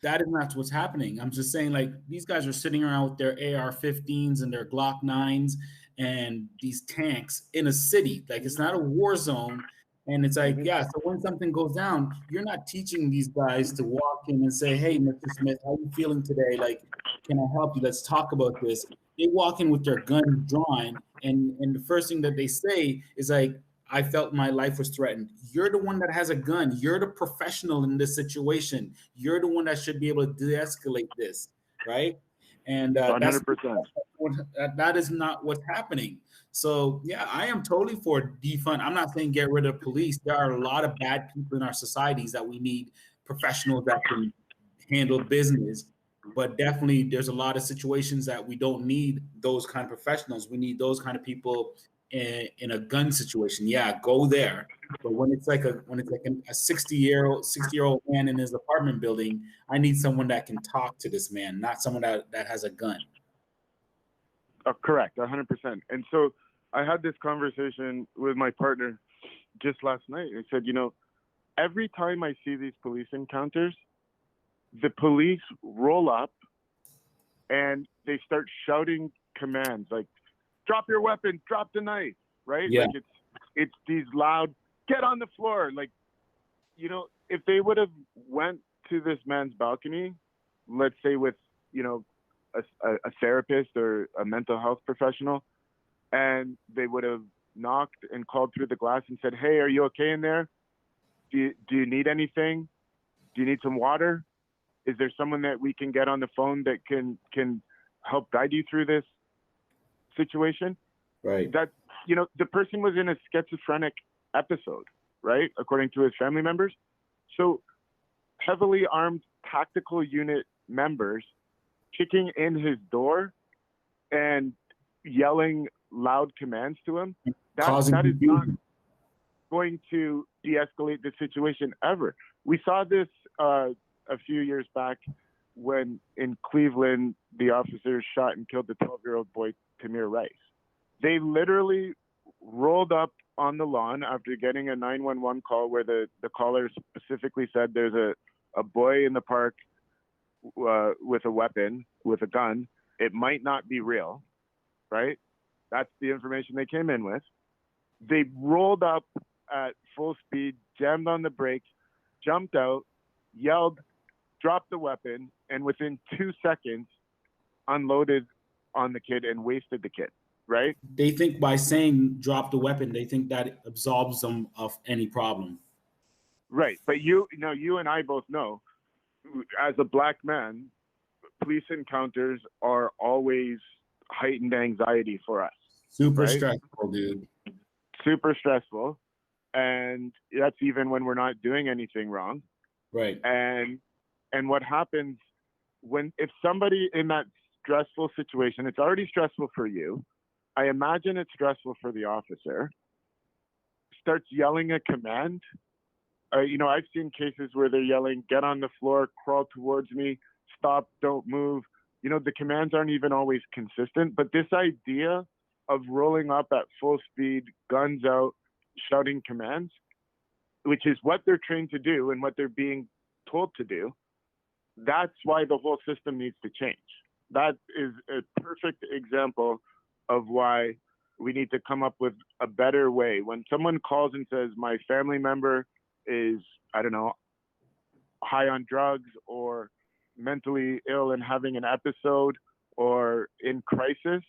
That is not what's happening. I'm just saying, like, these guys are sitting around with their AR-15s and their Glock 9s and these tanks in a city. Like, it's not a war zone. And it's like, yeah, so when something goes down, you're not teaching these guys to walk in and say, hey, Mr. Smith, how are you feeling today? Like, can I help you? Let's talk about this. They walk in with their guns drawn, and the first thing that they say is like, I felt my life was threatened. You're the one that has a gun. You're the professional in this situation. You're the one that should be able to de-escalate this, right? And 100%. that is not what's happening. So, yeah, I am totally for defund. I'm not saying get rid of police. There are a lot of bad people in our societies that we need professionals that can handle business. But definitely there's a lot of situations that we don't need those kind of professionals. We need those kind of people in a gun situation. Yeah, go there. But when it's like a 60-year-old man in his apartment building, I need someone that can talk to this man, not someone that has a gun. Correct, 100%. And so I had this conversation with my partner just last night. I said, every time I see these police encounters, the police roll up and they start shouting commands like, drop your weapon, drop the knife, right? Yeah. Like it's these loud, get on the floor. Like, if they would have went to this man's balcony, let's say with, a therapist or a mental health professional, and they would have knocked and called through the glass and said, hey, are you okay in there? Do you need anything? Do you need some water? Is there someone that we can get on the phone that can help guide you through this situation? Right. That, the person was in a schizophrenic episode, right? According to his family members. So heavily armed tactical unit members kicking in his door and yelling loud commands to him, that is not going to de-escalate the situation ever. We saw this a few years back when in Cleveland, the officers shot and killed the 12-year-old boy, Tamir Rice. They literally rolled up on the lawn after getting a 911 call where the caller specifically said there's a boy in the park with a weapon, with a gun. It might not be real, right? That's the information they came in with. They rolled up at full speed, jammed on the brakes, jumped out, yelled, dropped the weapon, and within 2 seconds unloaded on the kid and wasted the kid, right? They think by saying drop the weapon, they think that absolves them of any problem. Right. But you and I both know, as a black man, police encounters are always heightened anxiety for us. Super right? stressful, dude. Super stressful. And that's even when we're not doing anything wrong. Right. And what happens if somebody in that stressful situation, it's already stressful for you, I imagine it's stressful for the officer, starts yelling a command. I've seen cases where they're yelling, get on the floor, crawl towards me, stop, don't move. The commands aren't even always consistent, but this idea of rolling up at full speed, guns out, shouting commands, which is what they're trained to do and what they're being told to do, that's why the whole system needs to change. That is a perfect example of why We need to come up with a better way. When someone calls and says, my family member is, I don't know, high on drugs or mentally ill and having an episode or in crisis,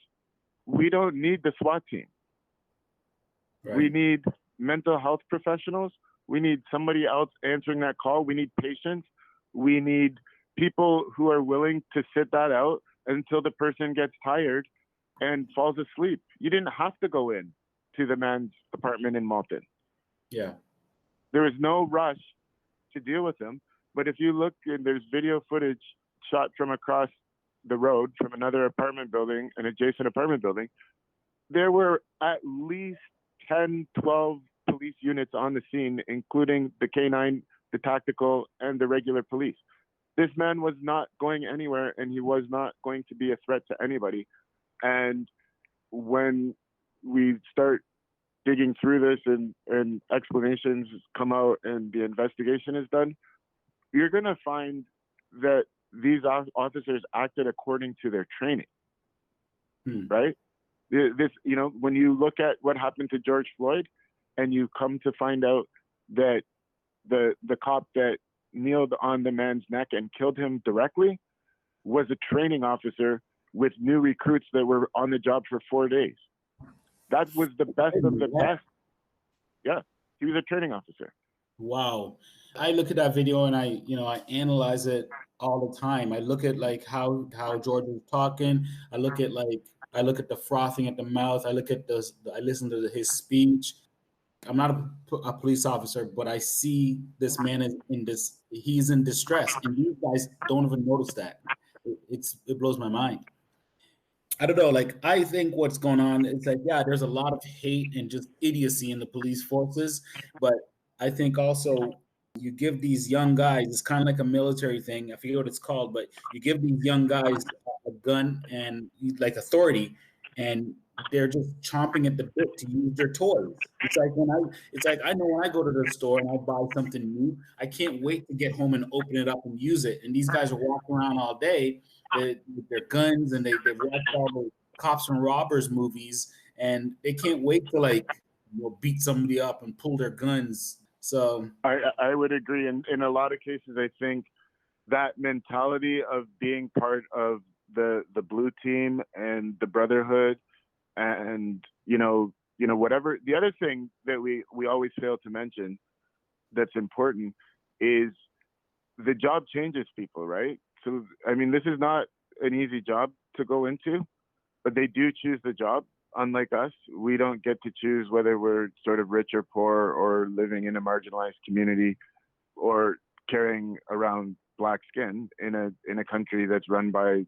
we don't need the SWAT team. Right. We need mental health professionals. We need somebody else answering that call. We need patients. We need people who are willing to sit that out until the person gets tired and falls asleep. You didn't have to go in to the man's apartment in Malton. Yeah. There was no rush to deal with him. But if you look, and there's video footage shot from across the road from another apartment building, an adjacent apartment building, there were at least 10, 12 police units on the scene, including the K9, the tactical, and the regular police. This man was not going anywhere, and he was not going to be a threat to anybody. And when we start digging through this and explanations come out and the investigation is done, you're going to find that these officers acted according to their training, right? This, you know, when you look at what happened to George Floyd and you come to find out that the cop that kneeled on the man's neck and killed him directly was a training officer with new recruits that were on the job for 4 days. That was the best of the best. Yeah, he was a training officer. Wow. I look at that video and I analyze it all the time. I look at like how George was talking. I look at the frothing at the mouth. I listen to his speech. I'm not a police officer, but I see this man he's in distress, and these guys don't even notice that. It blows my mind. I don't know, like, I think what's going on is like, yeah, there's a lot of hate and just idiocy in the police forces, but I think also you give these young guys, it's kind of like a military thing, I forget what it's called, but you give these young guys a gun and like authority, and they're just chomping at the bit to use their toys. It's like I know when I go to the store and I buy something new, I can't wait to get home and open it up and use it. And these guys are walking around all day with their guns, and they watch all the cops and robbers movies, and they can't wait to beat somebody up and pull their guns. So I would agree. In a lot of cases, I think that mentality of being part of the blue team and the brotherhood, and whatever. The other thing that we always fail to mention that's important is the job changes people, right? So I mean, this is not an easy job to go into, but they do choose the job. Unlike us, we don't get to choose whether we're sort of rich or poor, or living in a marginalized community, or carrying around black skin in a country that's run by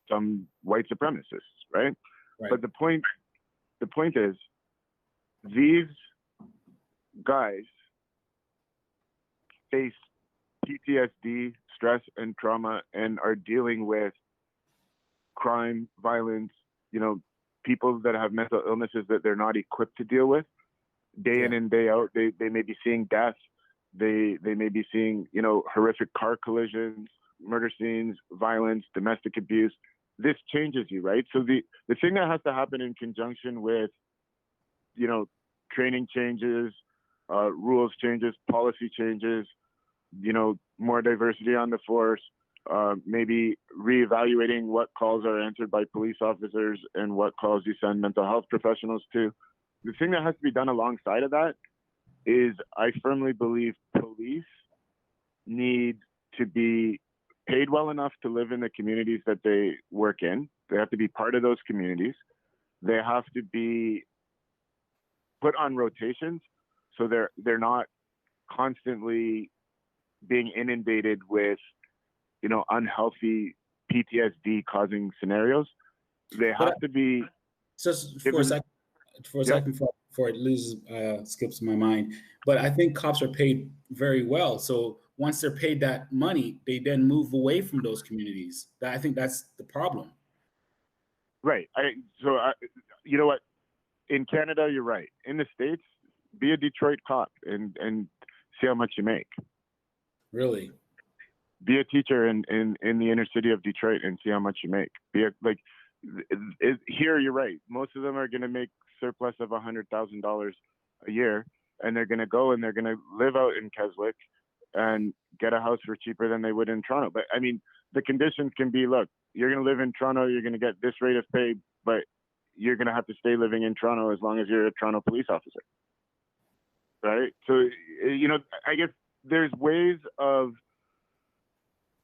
some white supremacists, right? But the point is, these guys face PTSD, stress, and trauma, and are dealing with crime, violence, people that have mental illnesses that they're not equipped to deal with day in and day out. They may be seeing death. They may be seeing, horrific car collisions, murder scenes, violence, domestic abuse. This changes you, right? So the thing that has to happen in conjunction with, training changes, rules changes, policy changes, more diversity on the force, maybe reevaluating what calls are answered by police officers and what calls you send mental health professionals to. The thing that has to be done alongside of that is, I firmly believe police need to be paid well enough to live in the communities that they work in. They have to be part of those communities. They have to be put on rotations, so they're not constantly being inundated with unhealthy PTSD causing scenarios. They have to be just for a second before it skips my mind. But I think cops are paid very well. So once they're paid that money, they then move away from those communities. I think that's the problem. Right. You know what? In Canada, you're right. In the States, be a Detroit cop and see how much you make. Really? Be a teacher in the inner city of Detroit and see how much you make. here you're right. Most of them are going to make surplus of $100,000 a year, and they're going to go and they're going to live out in Keswick and get a house for cheaper than they would in Toronto. But I mean, the conditions can be, look, you're going to live in Toronto, you're going to get this rate of pay, but you're going to have to stay living in Toronto as long as you're a Toronto police officer. Right? So, I guess there's ways of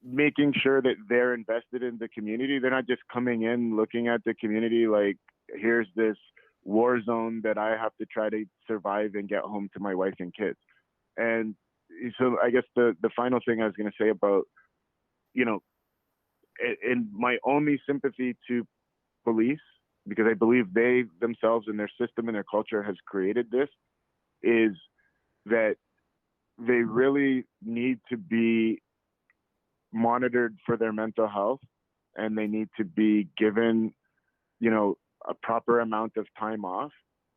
making sure that they're invested in the community. They're not just coming in looking at the community like, here's this war zone that I have to try to survive and get home to my wife and kids. And so I guess the final thing I was going to say about, and my only sympathy to police, because I believe they themselves and their system and their culture has created this, is that they really need to be monitored for their mental health, and they need to be given, a proper amount of time off,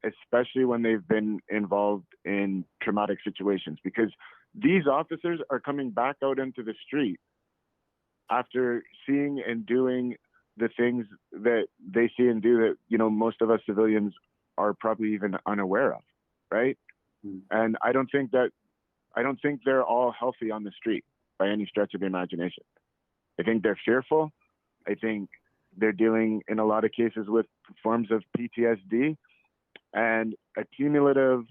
especially when they've been involved in traumatic situations, because these officers are coming back out into the street after seeing and doing the things that they see and do that, most of us civilians are probably even unaware of, right? And I don't think they're all healthy on the street by any stretch of the imagination. I think they're fearful. I think they're dealing in a lot of cases with forms of PTSD and accumulative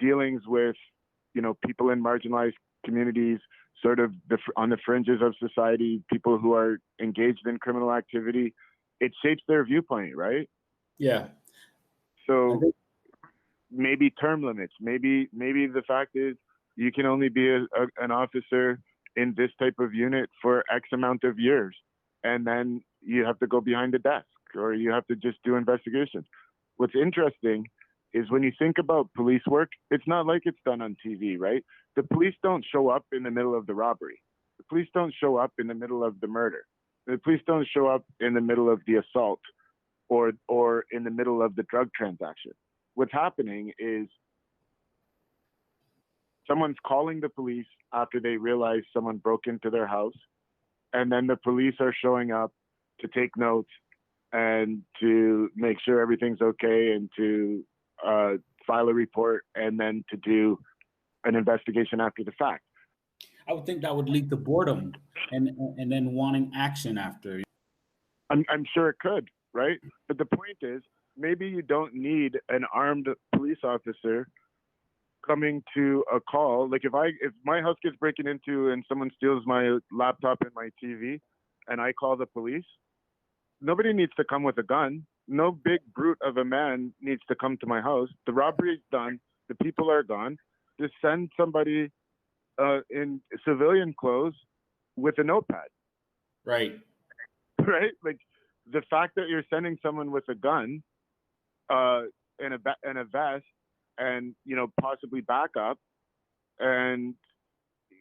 dealings with, people in marginalized communities, sort of on the fringes of society, people who are engaged in criminal activity. It shapes their viewpoint, right? Yeah. So maybe term limits, maybe the fact is you can only be an officer in this type of unit for X amount of years, and then you have to go behind the desk, or you have to just do investigations. What's interesting is when you think about police work, it's not like it's done on TV, right? The police don't show up in the middle of the robbery. The police don't show up in the middle of the murder. The police don't show up in the middle of the assault or in the middle of the drug transaction. What's happening is someone's calling the police after they realize someone broke into their house, and then the police are showing up to take notes and to make sure everything's okay and to file a report and then to do an investigation after the fact. I would think that would lead to boredom and then wanting action after. I'm sure it could, right? But the point is, maybe you don't need an armed police officer coming to a call. Like if my house gets broken into and someone steals my laptop and my TV and I call the police, nobody needs to come with a gun. No big brute of a man needs to come to my house. The robbery is done. The people are gone. Just send somebody in civilian clothes with a notepad. Right. Right? Like the fact that you're sending someone with a gun and a vest and, possibly backup, and,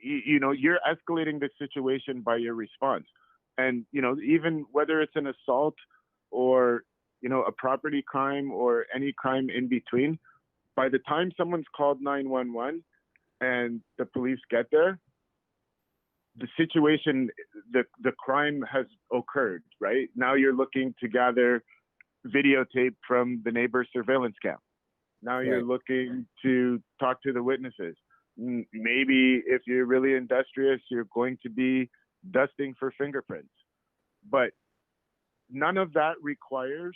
you're escalating the situation by your response. And, even whether it's an assault or, a property crime or any crime in between, by the time someone's called 911 and the police get there, the situation, the crime has occurred, right? Now you're looking to gather videotape from the neighbor's surveillance cam. Now you're looking to talk to the witnesses. Maybe if you're really industrious, you're going to be dusting for fingerprints. But none of that requires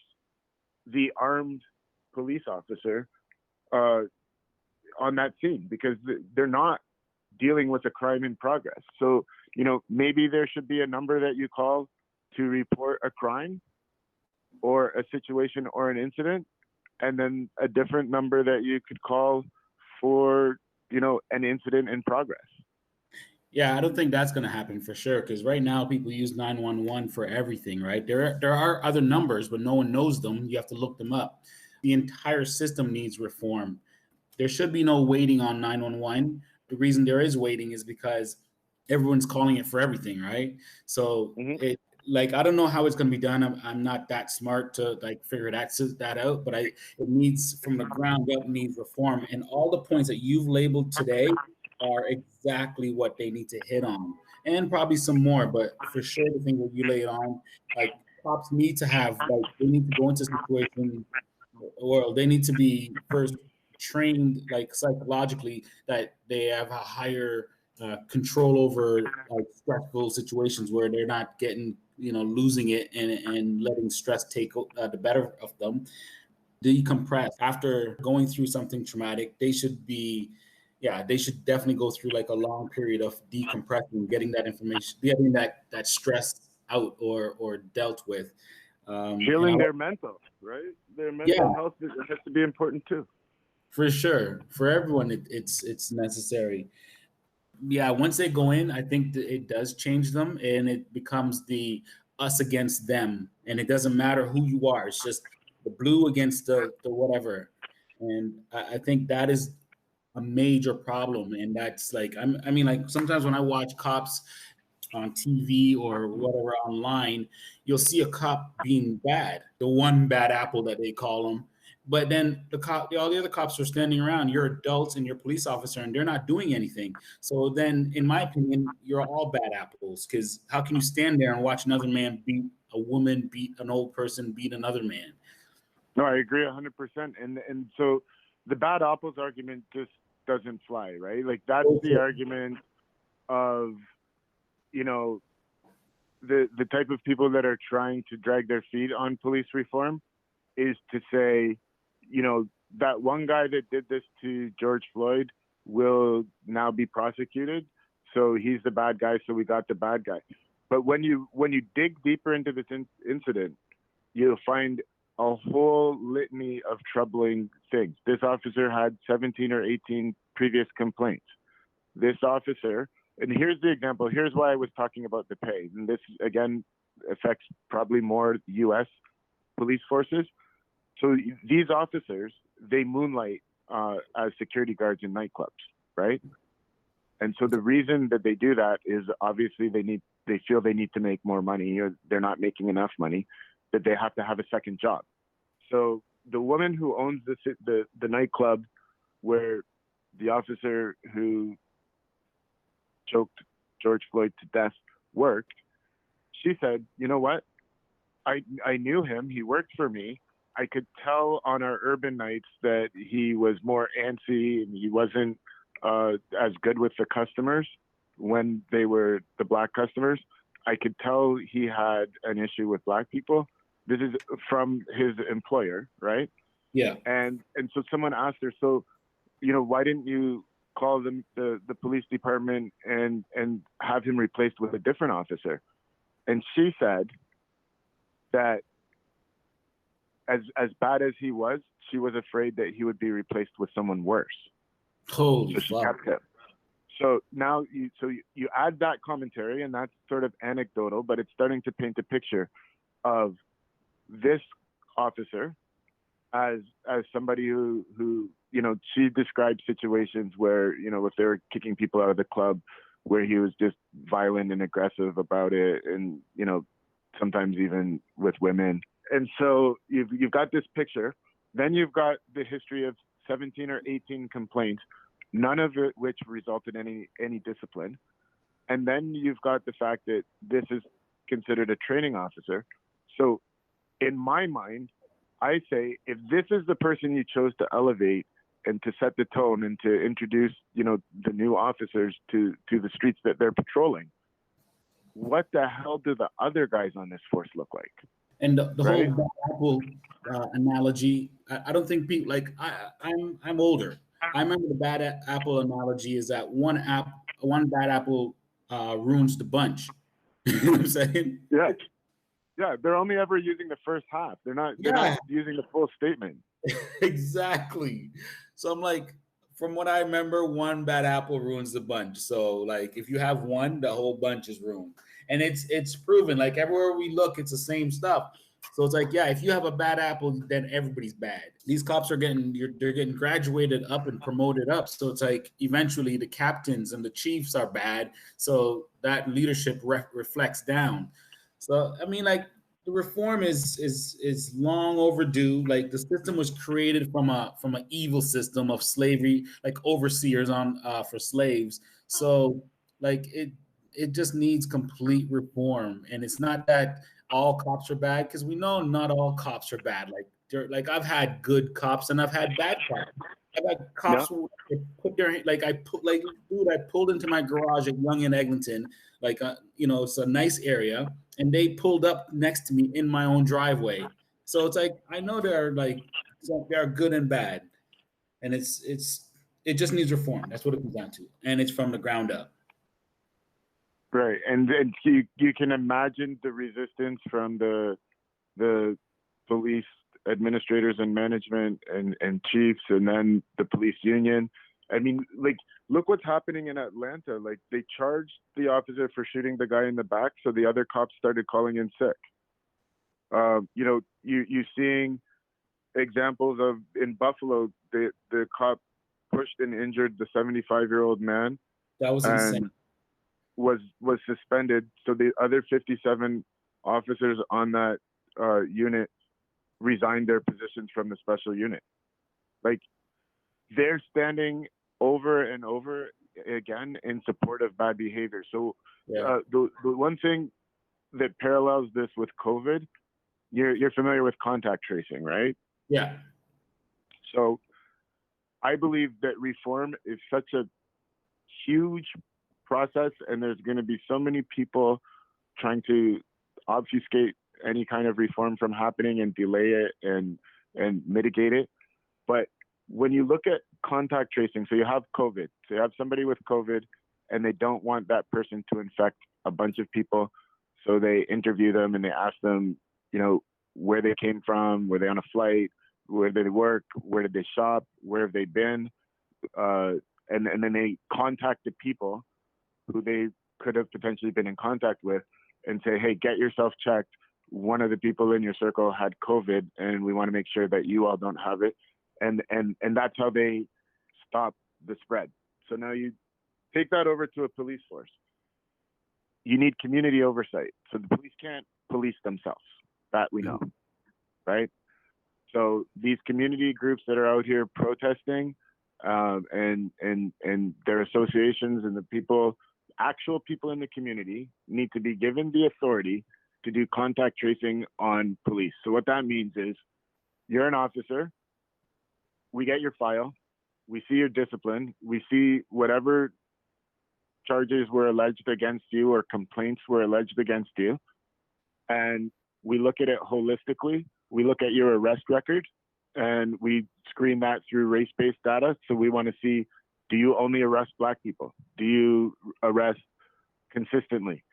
the armed police officer on that scene, because they're not dealing with a crime in progress. So, maybe there should be a number that you call to report a crime or a situation or an incident, and then a different number that you could call for, an incident in progress. Yeah, I don't think that's going to happen for sure, because right now people use 911 for everything, right? There are other numbers, but no one knows them. You have to look them up. The entire system needs reform. There should be no waiting on 911. The reason there is waiting is because everyone's calling it for everything, right? So I don't know how it's going to be done. I'm not that smart to figure that out, but it needs, from the ground up, needs reform. And all the points that you've labeled today are exactly what they need to hit on, and probably some more, but for sure the thing that you laid on, cops need to have, like, they need to go into situations, or they need to be first trained, like, psychologically, that they have a higher control over, like, stressful situations where they're not getting, losing it and letting stress take the better of them. Decompress after going through something traumatic. They should definitely go through like a long period of decompressing, getting that information, getting that stress out or dealt with. Healing their mental, right? Their mental health has to be important too. For sure, for everyone, it's necessary. Yeah, once they go in, I think that it does change them, and it becomes the us against them, and it doesn't matter who you are. It's just the blue against the whatever, and I think that is a major problem. And that's like, I mean, like sometimes when I watch cops on TV or whatever online, you'll see a cop being bad, the one bad apple that they call them. But then all the other cops are standing around. You're adults and you're a police officer, and they're not doing anything. So then, in my opinion, you're all bad apples. Because how can you stand there and watch another man beat a woman, beat an old person, beat another man? No, I agree 100%. And so the bad apples argument just doesn't fly, right? Like that's the argument of, the type of people that are trying to drag their feet on police reform is to say, that one guy that did this to George Floyd will now be prosecuted. So he's the bad guy. So we got the bad guy. But when you dig deeper into this incident, you'll find a whole litany of troubling things. This officer had 17 or 18 previous complaints. This officer, and here's the example. Here's why I was talking about the pay. And this, again, affects probably more U.S. police forces. So these officers, they moonlight as security guards in nightclubs, right? And so the reason that they do that is obviously they feel they need to make more money, or they're not making enough money, that they have to have a second job. So the woman who owns the nightclub where the officer who choked George Floyd to death worked, she said, you know what? I knew him. He worked for me. I could tell on our urban nights that he was more antsy and he wasn't as good with the customers when they were the black customers. I could tell he had an issue with black people. This is from his employer, right? Yeah. And so someone asked her, so, why didn't you call the police department and have him replaced with a different officer? And she said that as bad as he was, she was afraid that he would be replaced with someone worse. Holy so she kept him. So now you add that commentary, and that's sort of anecdotal, but it's starting to paint a picture of this officer as somebody who she described situations where, if they were kicking people out of the club, where he was just violent and aggressive about it, and, sometimes even with women. And so you've got this picture. Then you've got the history of 17 or 18 complaints, none of it which resulted in any discipline. And then you've got the fact that this is considered a training officer. So in my mind, I say, if this is the person you chose to elevate and to set the tone and to introduce, the new officers to the streets that they're patrolling, what the hell do the other guys on this force look like? And the right? whole bad apple analogy, I don't think people, like, I'm older. I remember the bad apple analogy is that one bad apple ruins the bunch. You know what I'm saying? Yeah. Yeah, they're only ever using the first half. They're not using the full statement. Exactly. So I'm like, from what I remember, one bad apple ruins the bunch. So like, if you have one, the whole bunch is ruined. And it's proven, like everywhere we look, it's the same stuff. So it's like, yeah, if you have a bad apple, then everybody's bad. These cops are they're getting graduated up and promoted up. So it's like, eventually the captains and the chiefs are bad. So that leadership reflects down. So, I mean, like, the reform is long overdue. Like, the system was created from an evil system of slavery, like overseers for slaves. So, like, it just needs complete reform. And it's not that all cops are bad, because we know not all cops are bad. Like I've had good cops and I've had bad cops. I've had cops who put their I pulled into my garage at Yonge and Eglinton, it's a nice area, and they pulled up next to me in my own driveway. So it's like, I know there are good and bad, and it just needs reform. That's what it comes down to, and it's from the ground up. Right, and you can imagine the resistance from the police administrators and management and chiefs, and then the police union. I mean, like, look what's happening in Atlanta. Like, they charged the officer for shooting the guy in the back, so the other cops started calling in sick. You seeing examples of, in Buffalo, the cop pushed and injured the 75-year-old man. That was insane. Was suspended. So the other 57 officers on that unit resigned their positions from the special unit. Like, they're standing over and over again in support of bad behavior. So the one thing that parallels this with COVID, you're familiar with contact tracing, right? Yeah. So I believe that reform is such a huge process, and there's going to be so many people trying to obfuscate any kind of reform from happening and delay it and mitigate it. But when you look at contact tracing, so you have COVID, so you have somebody with COVID, and they don't want that person to infect a bunch of people, so they interview them and they ask them, where they came from, were they on a flight, where did they work, where did they shop, where have they been, and then they contact the people who they could have potentially been in contact with and say, hey, get yourself checked. One of the people in your circle had COVID, and we want to make sure that you all don't have it. And that's how they stop the spread. So now you take that over to a police force. You need community oversight. So the police can't police themselves. That we know, right? So these community groups that are out here protesting, and their associations and the actual people in the community need to be given the authority to do contact tracing on police. So what that means is, you're an officer, we get your file, we see your discipline, we see whatever charges were alleged against you or complaints were alleged against you, and we look at it holistically. We look at your arrest record, and we screen that through race-based data. So we want to see, do you only arrest Black people? Do you arrest consistently?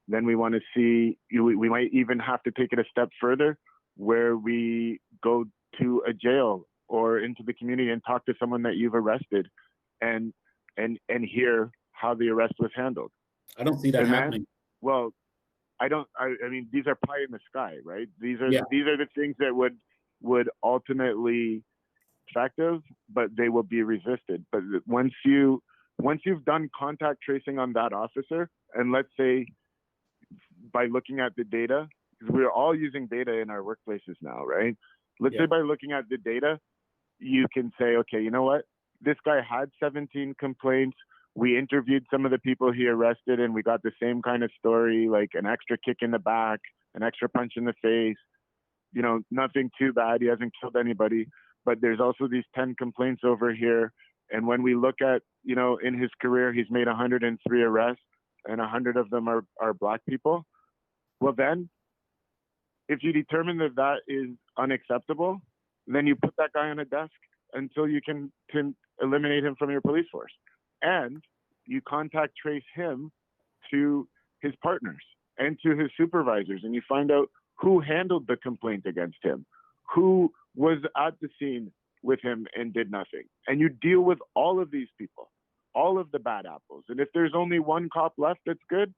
Then we want to see, we might even have to take it a step further, where we go to a jail or into the community and talk to someone that you've arrested and hear how the arrest was handled. I don't see that happening. I mean, these are pie in the sky, right? These are the things that would ultimately be effective, but they will be resisted. But once you've done contact tracing on that officer, and let's say by looking at the data, because we're all using data in our workplaces now, right? Let's say by looking at the data, you can say, okay, you know what? This guy had 17 complaints. We interviewed some of the people he arrested, and we got the same kind of story, like an extra kick in the back, an extra punch in the face, nothing too bad. He hasn't killed anybody, but there's also these 10 complaints over here. And when we look at, in his career, he's made 103 arrests, and 100 of them are Black people. Well, then, if you determine that that is unacceptable, then you put that guy on a desk until you can eliminate him from your police force. And you contact trace him to his partners and to his supervisors, and you find out who handled the complaint against him, who was at the scene with him and did nothing. And you deal with all of these people, all of the bad apples. And if there's only one cop left that's good,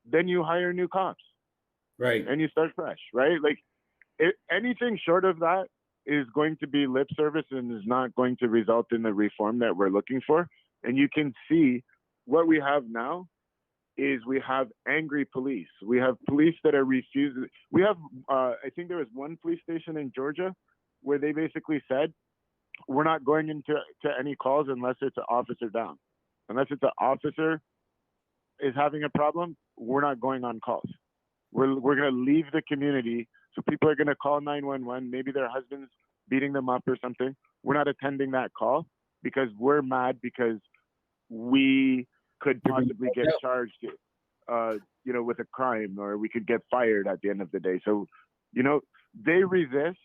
then you hire new cops. Right. And you start fresh, right? Like, anything short of that is going to be lip service and is not going to result in the reform that we're looking for. And you can see what we have now is we have angry police. We have police that are refusing. We have, I think there was one police station in Georgia where they basically said, we're not going into any calls unless it's an officer down. Unless it's an officer is having a problem, we're not going on calls. We're going to leave the community. So people are going to call 911. Maybe their husband's beating them up or something. We're not attending that call because we're mad because we could possibly get charged, with a crime, or we could get fired at the end of the day. So, they resist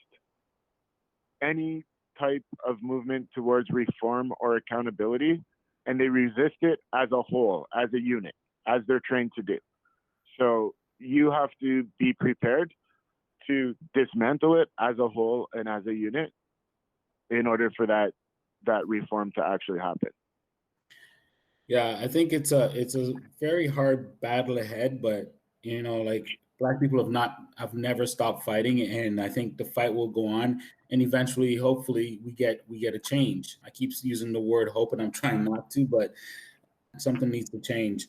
any type of movement towards reform or accountability, and they resist it as a whole, as a unit, as they're trained to do. So you have to be prepared to dismantle it as a whole and as a unit in order for that reform to actually happen. Yeah, I think it's a very hard battle ahead, but Black people have never stopped fighting, and I think the fight will go on, and eventually, hopefully, we get a change. I keep using the word hope, and I'm trying not to, but something needs to change.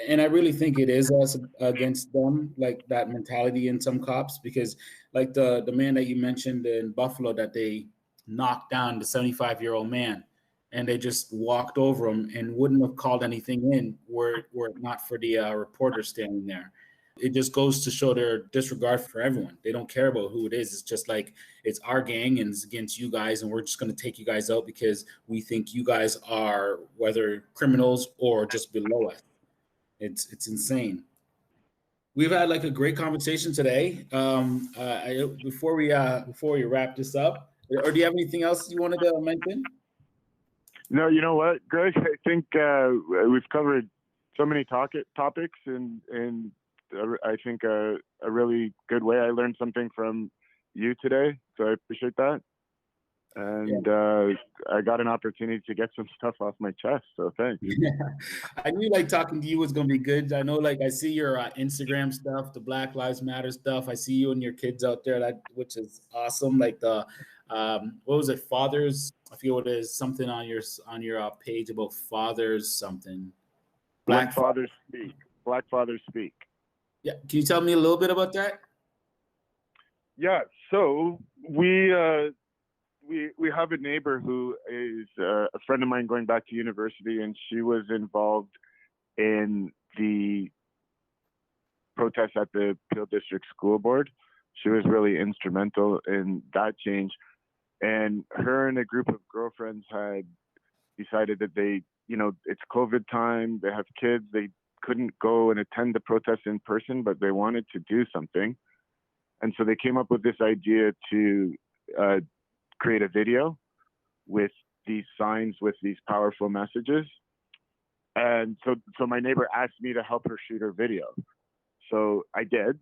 And I really think it is us against them, like that mentality in some cops, because like the man that you mentioned in Buffalo that they knocked down, the 75-year-old man, and they just walked over him and wouldn't have called anything in were it not for the reporter standing there. It just goes to show their disregard for everyone. They don't care about who it is. It's just like, it's our gang and it's against you guys, and we're just going to take you guys out because we think you guys are whether criminals or just below us. It's insane. We've had like a great conversation today. Before we wrap this up, or do you have anything else you wanted to mention? No, you know what, Greg? I think we've covered so many topics, and I think a really good way. I learned something from you today, so I appreciate that. And I got an opportunity to get some stuff off my chest, so thanks. Yeah. I knew like talking to you was gonna be good. I know, like I see your Instagram stuff, the Black Lives Matter stuff. I see you and your kids out there, which is awesome. Like the what was it, fathers? I forget what it is. Something on your page about fathers something. Black fathers speak. Black fathers speak. Yeah, can you tell me a little bit about that? Yeah, so we have a neighbor who is a friend of mine going back to university, and she was involved in the protest at the Peel District School Board. She was really instrumental in that change. And her and a group of girlfriends had decided that it's COVID time, they have kids, they couldn't go and attend the protest in person, but they wanted to do something. And so they came up with this idea to create a video with these signs with these powerful messages. And so my neighbor asked me to help her shoot her video. So I did,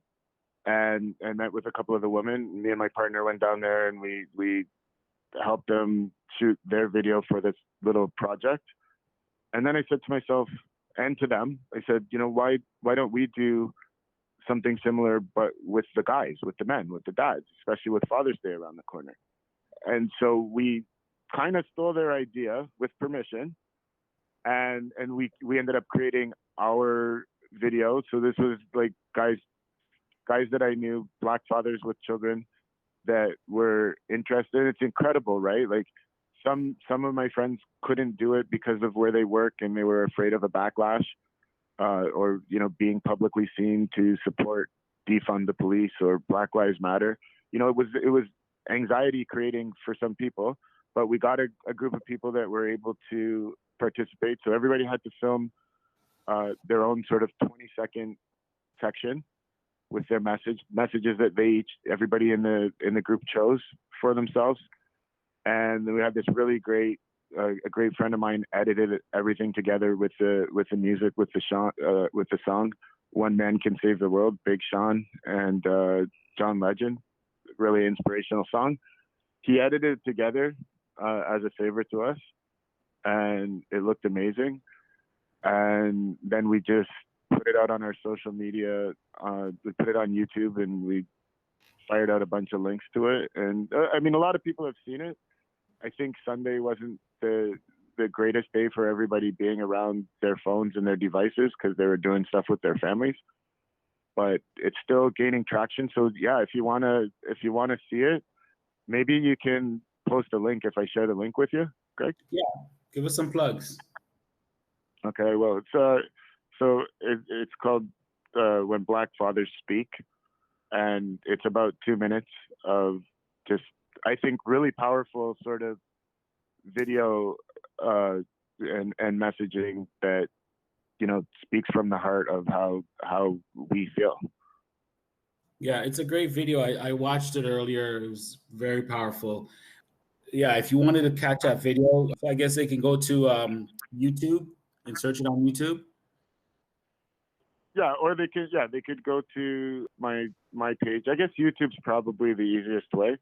and met with a couple of the women. Me and my partner went down there, and we helped them shoot their video for this little project. And then I said to myself and to them, I said, why don't we do something similar, but with the guys, with the men, with the dads, especially with Father's Day around the corner. And so we kind of stole their idea with permission, and we ended up creating our video. So this was like guys that I knew, Black fathers with children that were interested. It's incredible, right? Like some of my friends couldn't do it because of where they work, and they were afraid of a backlash, or being publicly seen to support defund the police or Black Lives Matter. It was anxiety creating for some people, but we got a group of people that were able to participate. So everybody had to film their own sort of 20-second section with their messages that everybody in the group chose for themselves. And then we had this really great, a great friend of mine edited everything together with the music, with the song "One Man Can Save the World," Big Sean and John Legend. Really inspirational song. He edited it together as a favor to us, and it looked amazing. And then we just put it out on our social media. We put it on YouTube, and we fired out a bunch of links to it. And a lot of people have seen it. I think Sunday wasn't the greatest day for everybody being around their phones and their devices because they were doing stuff with their families. But it's still gaining traction. So yeah, if you wanna see it, maybe you can post a link if I share the link with you, Greg. Yeah, give us some plugs. Okay, well, it's So it's called When Black Fathers Speak, and it's about 2 minutes of just, I think, really powerful sort of video and messaging that, you know, speaks from the heart of how we feel. Yeah, it's a great video. I watched it earlier. It was very powerful. Yeah, if you wanted to catch that video, I guess they can go to YouTube and search it on YouTube. Yeah, or they could go to my page. I guess YouTube's probably the easiest way.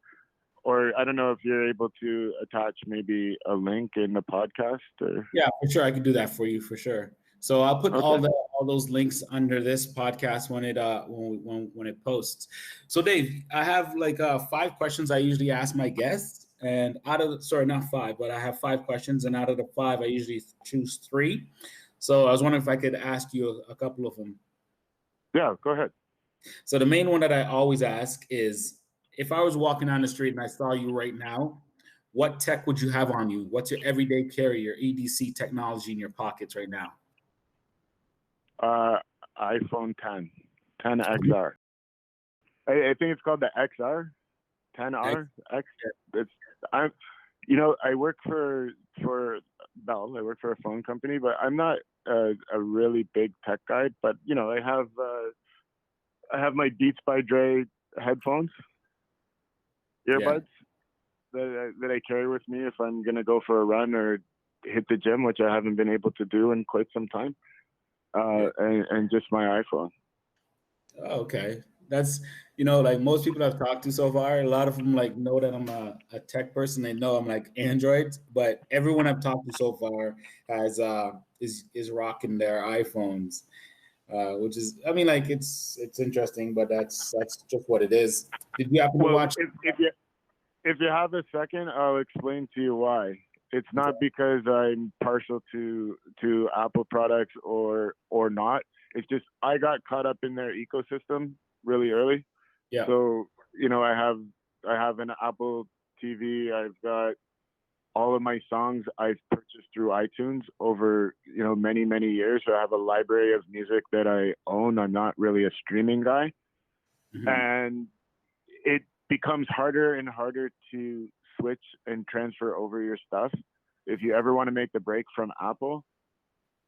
Or I don't know if you're able to attach maybe a link in the podcast. Or... Yeah, for sure. I can do that for you for sure. So I'll put Okay. all those links under this podcast when it posts. So Dave, I have like 5 questions I usually ask my guests, and not 5, but I have 5 questions, and out of the 5, I usually choose 3. So I was wondering if I could ask you a couple of them. Yeah, go ahead. So the main one that I always ask is, if I was walking down the street and I saw you right now, what tech would you have on you? What's your everyday carry, your EDC technology in your pockets right now? iPhone 10 XR. I think it's called the XR, 10R X. I work for Bell. I work for a phone company, but I'm not a really big tech guy. But you know, I have my Beats by Dre headphones, earbuds that I carry with me if I'm gonna go for a run or hit the gym, which I haven't been able to do in quite some time. And just my iPhone. Oh, okay. That's, like most people I've talked to so far, a lot of them like know that I'm a tech person. They know I'm like Android, but everyone I've talked to so far has is rocking their iPhones, which is, I mean, like it's interesting, but that's just what it is. Did you happen to watch? If you have a second, I'll explain to you why. It's not because I'm partial to Apple products or not. It's just I got caught up in their ecosystem really early. Yeah. So, I have an Apple TV. I've got all of my songs I've purchased through iTunes over, many, many years. So I have a library of music that I own. I'm not really a streaming guy. Mm-hmm. And it becomes harder and harder to switch and transfer over your stuff. If you ever want to make the break from Apple,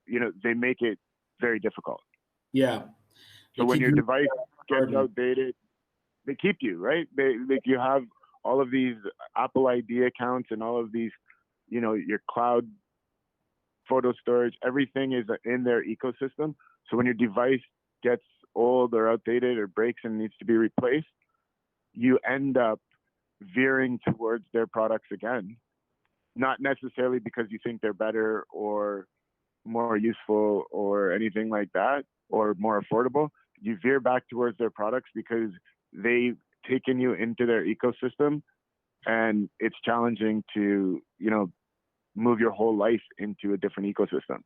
they make it very difficult. Yeah. So when your device gets outdated, they keep you, right? You have all of these Apple ID accounts and all of these, your cloud photo storage, everything is in their ecosystem. So when your device gets old or outdated or breaks and needs to be replaced, you end up veering towards their products again, not necessarily because you think they're better or more useful or anything like that, or more affordable. You veer back towards their products because they've taken you into their ecosystem, and it's challenging to, move your whole life into a different ecosystem.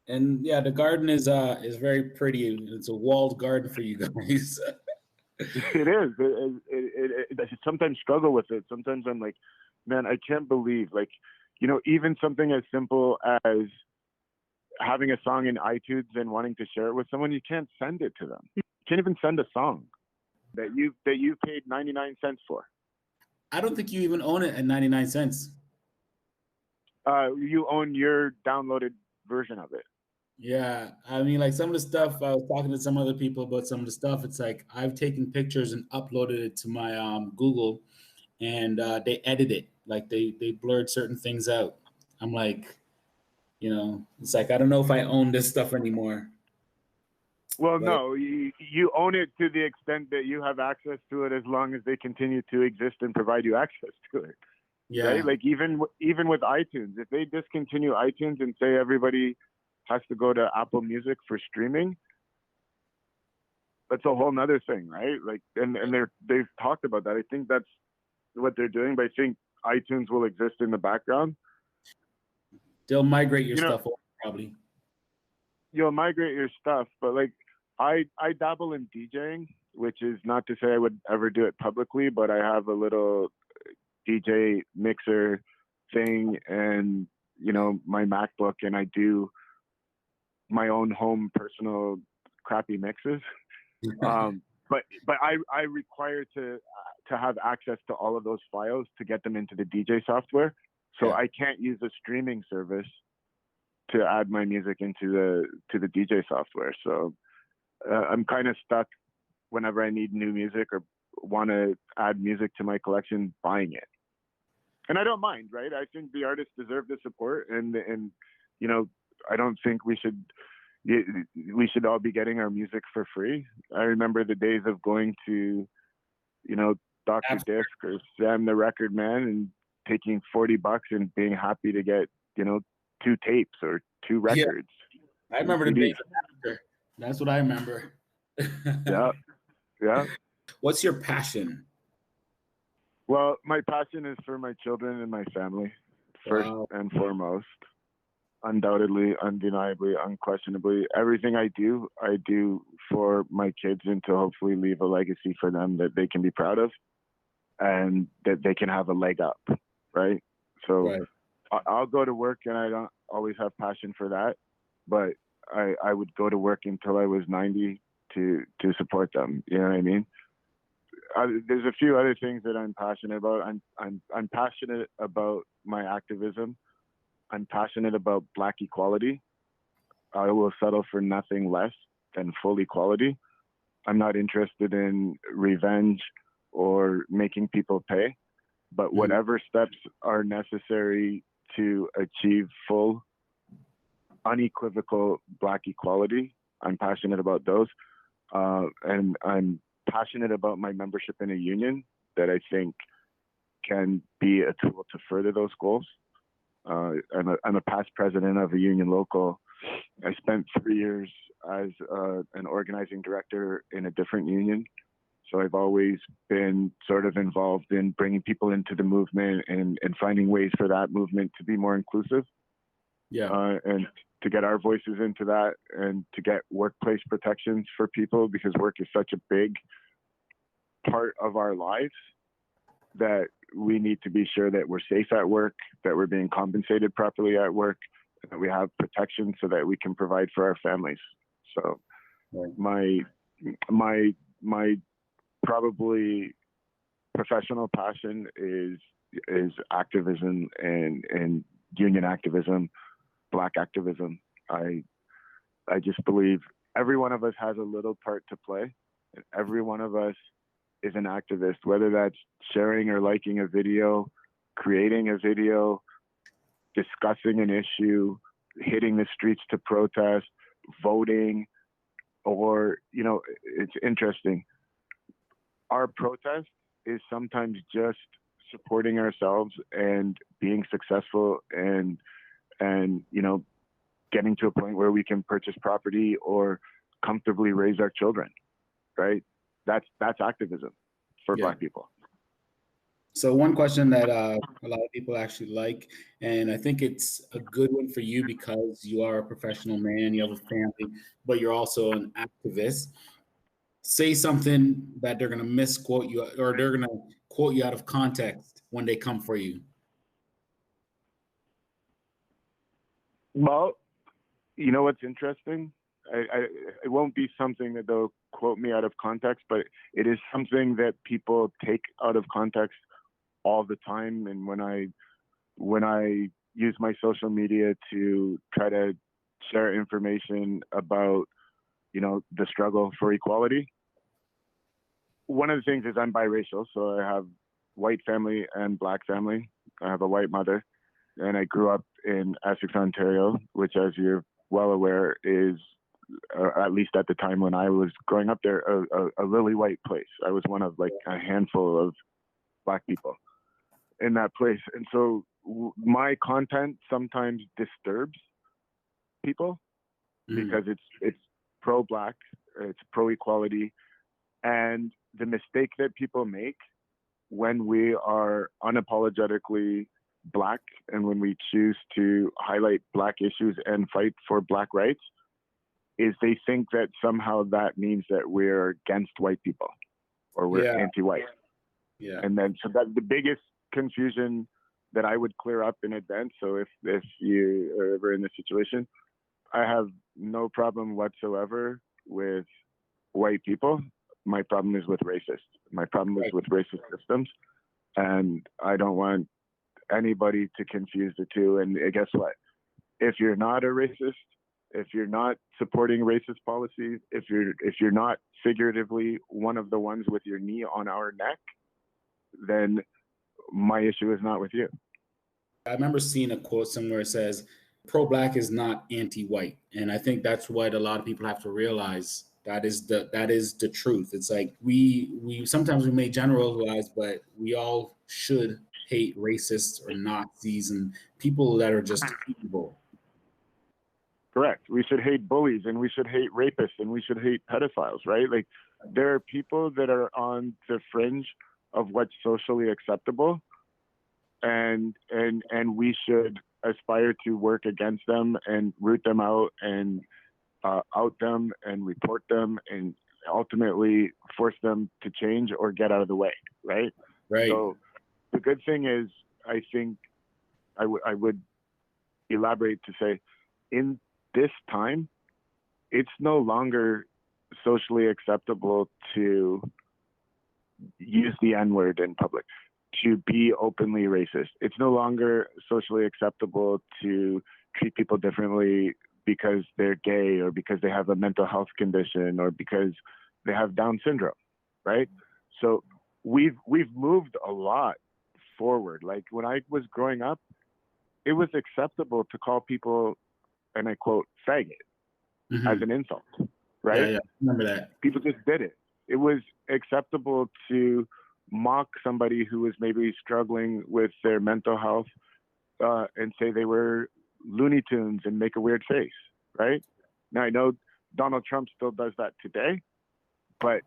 And yeah, the garden is very pretty. It's a walled garden for you guys. It is. I sometimes struggle with it. Sometimes I'm like, man, I can't believe, like, even something as simple as having a song in iTunes and wanting to share it with someone, you can't send it to them. You can't even send a song that you paid 99 cents for. I don't think you even own it at 99 cents. You own your downloaded version of it. Yeah, I mean, like some of the stuff, I was talking to some other people about some of the stuff. It's like I've taken pictures and uploaded it to my Google, and they edit it. Like they blurred certain things out. I'm like, it's like I don't know if I own this stuff anymore. Well, no, you own it to the extent that you have access to it as long as they continue to exist and provide you access to it. Yeah. Right? Like even with iTunes, if they discontinue iTunes and say everybody has to go to Apple Music for streaming, that's a whole nother thing, right? Like, and they've talked about that. I think that's what they're doing, but I think iTunes will exist in the background. They'll migrate your stuff over, probably. You'll migrate your stuff, but like I dabble in DJing, which is not to say I would ever do it publicly, but I have a little DJ mixer thing and my MacBook, and I do my own home personal crappy mixes. But I require to have access to all of those files to get them into the DJ software. So I can't use a streaming service to add my music into the DJ software. So I'm kind of stuck whenever I need new music or want to add music to my collection, buying it. And I don't mind, right? I think the artists deserve the support, and you know, I don't think we should all be getting our music for free. I remember the days of going to, you know, Dr. Disc or Sam the Record Man and taking $40 and being happy to get, you know, 2 tapes or 2 records. Yeah. I remember the days after. That's what I remember. Yeah. What's your passion? Well, my passion is for my children and my family, first and foremost. Undoubtedly, undeniably, unquestionably, everything I do for my kids, and to hopefully leave a legacy for them that they can be proud of and that they can have a leg up, right? So I'll go to work, and I don't always have passion for that, but I would go to work until I was 90 to support them. You know what I mean? There's a few other things that I'm passionate about. I'm passionate about my activism. I'm passionate about Black equality. I will settle for nothing less than full equality. I'm not interested in revenge or making people pay, but whatever steps are necessary to achieve full, unequivocal Black equality, I'm passionate about those. And I'm passionate about my membership in a union that I think can be a tool to further those goals. I'm a past president of a union local. I spent 3 years as an organizing director in a different union. So I've always been sort of involved in bringing people into the movement and finding ways for that movement to be more inclusive. And to get our voices into that, and to get workplace protections for people, because work is such a big part of our lives that we need to be sure that we're safe at work, that we're being compensated properly at work, that we have protection so that we can provide for our families. So my probably professional passion is activism and union activism, Black activism. I just believe every one of us has a little part to play, and every one of us is an activist, whether that's sharing or liking a video, creating a video, discussing an issue, hitting the streets to protest, voting, or, you know, it's interesting. Our protest is sometimes just supporting ourselves and being successful and you know, getting to a point where we can purchase property or comfortably raise our children, right? That's activism for Black people. So one question that a lot of people actually like, and I think it's a good one for you because you are a professional man, you have a family, but you're also an activist. Say something that they're going to misquote you, or they're going to quote you out of context when they come for you. Well, you know what's interesting? It won't be something that they'll quote me out of context, but it is something that people take out of context all the time. And when I use my social media to try to share information about, you know, the struggle for equality, one of the things is I'm biracial, so I have white family and Black family. I have a white mother, and I grew up in Essex, Ontario, which, as you're well aware, is at least at the time when I was growing up there, a lily white place. I was one of like a handful of Black people in that place. And so my content sometimes disturbs people because it's pro-Black, it's pro-equality. And the mistake that people make when we are unapologetically Black and when we choose to highlight Black issues and fight for Black rights is they think that somehow that means that we're against white people or we're anti-white. And then so that the biggest confusion that I would clear up in advance. So if you are ever in this situation, I have no problem whatsoever with white people. My problem is with racists. My problem is with racist systems. And I don't want anybody to confuse the two. And guess what? If you're not a racist, if you're not supporting racist policies, if you're not figuratively one of the ones with your knee on our neck, then my issue is not with you. I remember seeing a quote somewhere that says, pro-Black is not anti-white. And I think that's what a lot of people have to realize. That is the truth. It's like we sometimes we may generalize, but we all should hate racists or Nazis and people that are just evil. Correct. We should hate bullies, and we should hate rapists, and we should hate pedophiles, right? Like, there are people that are on the fringe of what's socially acceptable, and we should aspire to work against them and root them out and out them and report them and ultimately force them to change or get out of the way, right? Right. So the good thing is, I think I would elaborate to say, in this time, it's no longer socially acceptable to use the N-word in public, to be openly racist. It's no longer socially acceptable to treat people differently because they're gay or because they have a mental health condition or because they have Down syndrome, right? So we've moved a lot forward. Like, when I was growing up, it was acceptable to call people, and I quote, faggot, as an insult, right? Yeah, I remember that. People just did it. It was acceptable to mock somebody who was maybe struggling with their mental health and say they were Looney Tunes and make a weird face, right? Now, I know Donald Trump still does that today, but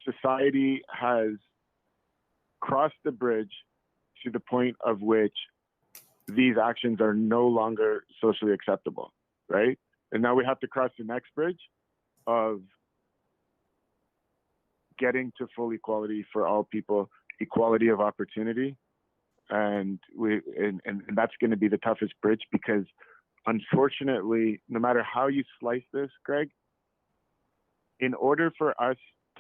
society has crossed the bridge to the point of which these actions are no longer socially acceptable, right? And now we have to cross the next bridge of getting to full equality for all people, equality of opportunity. And that's going to be the toughest bridge, because unfortunately, no matter how you slice this, Greg, in order for us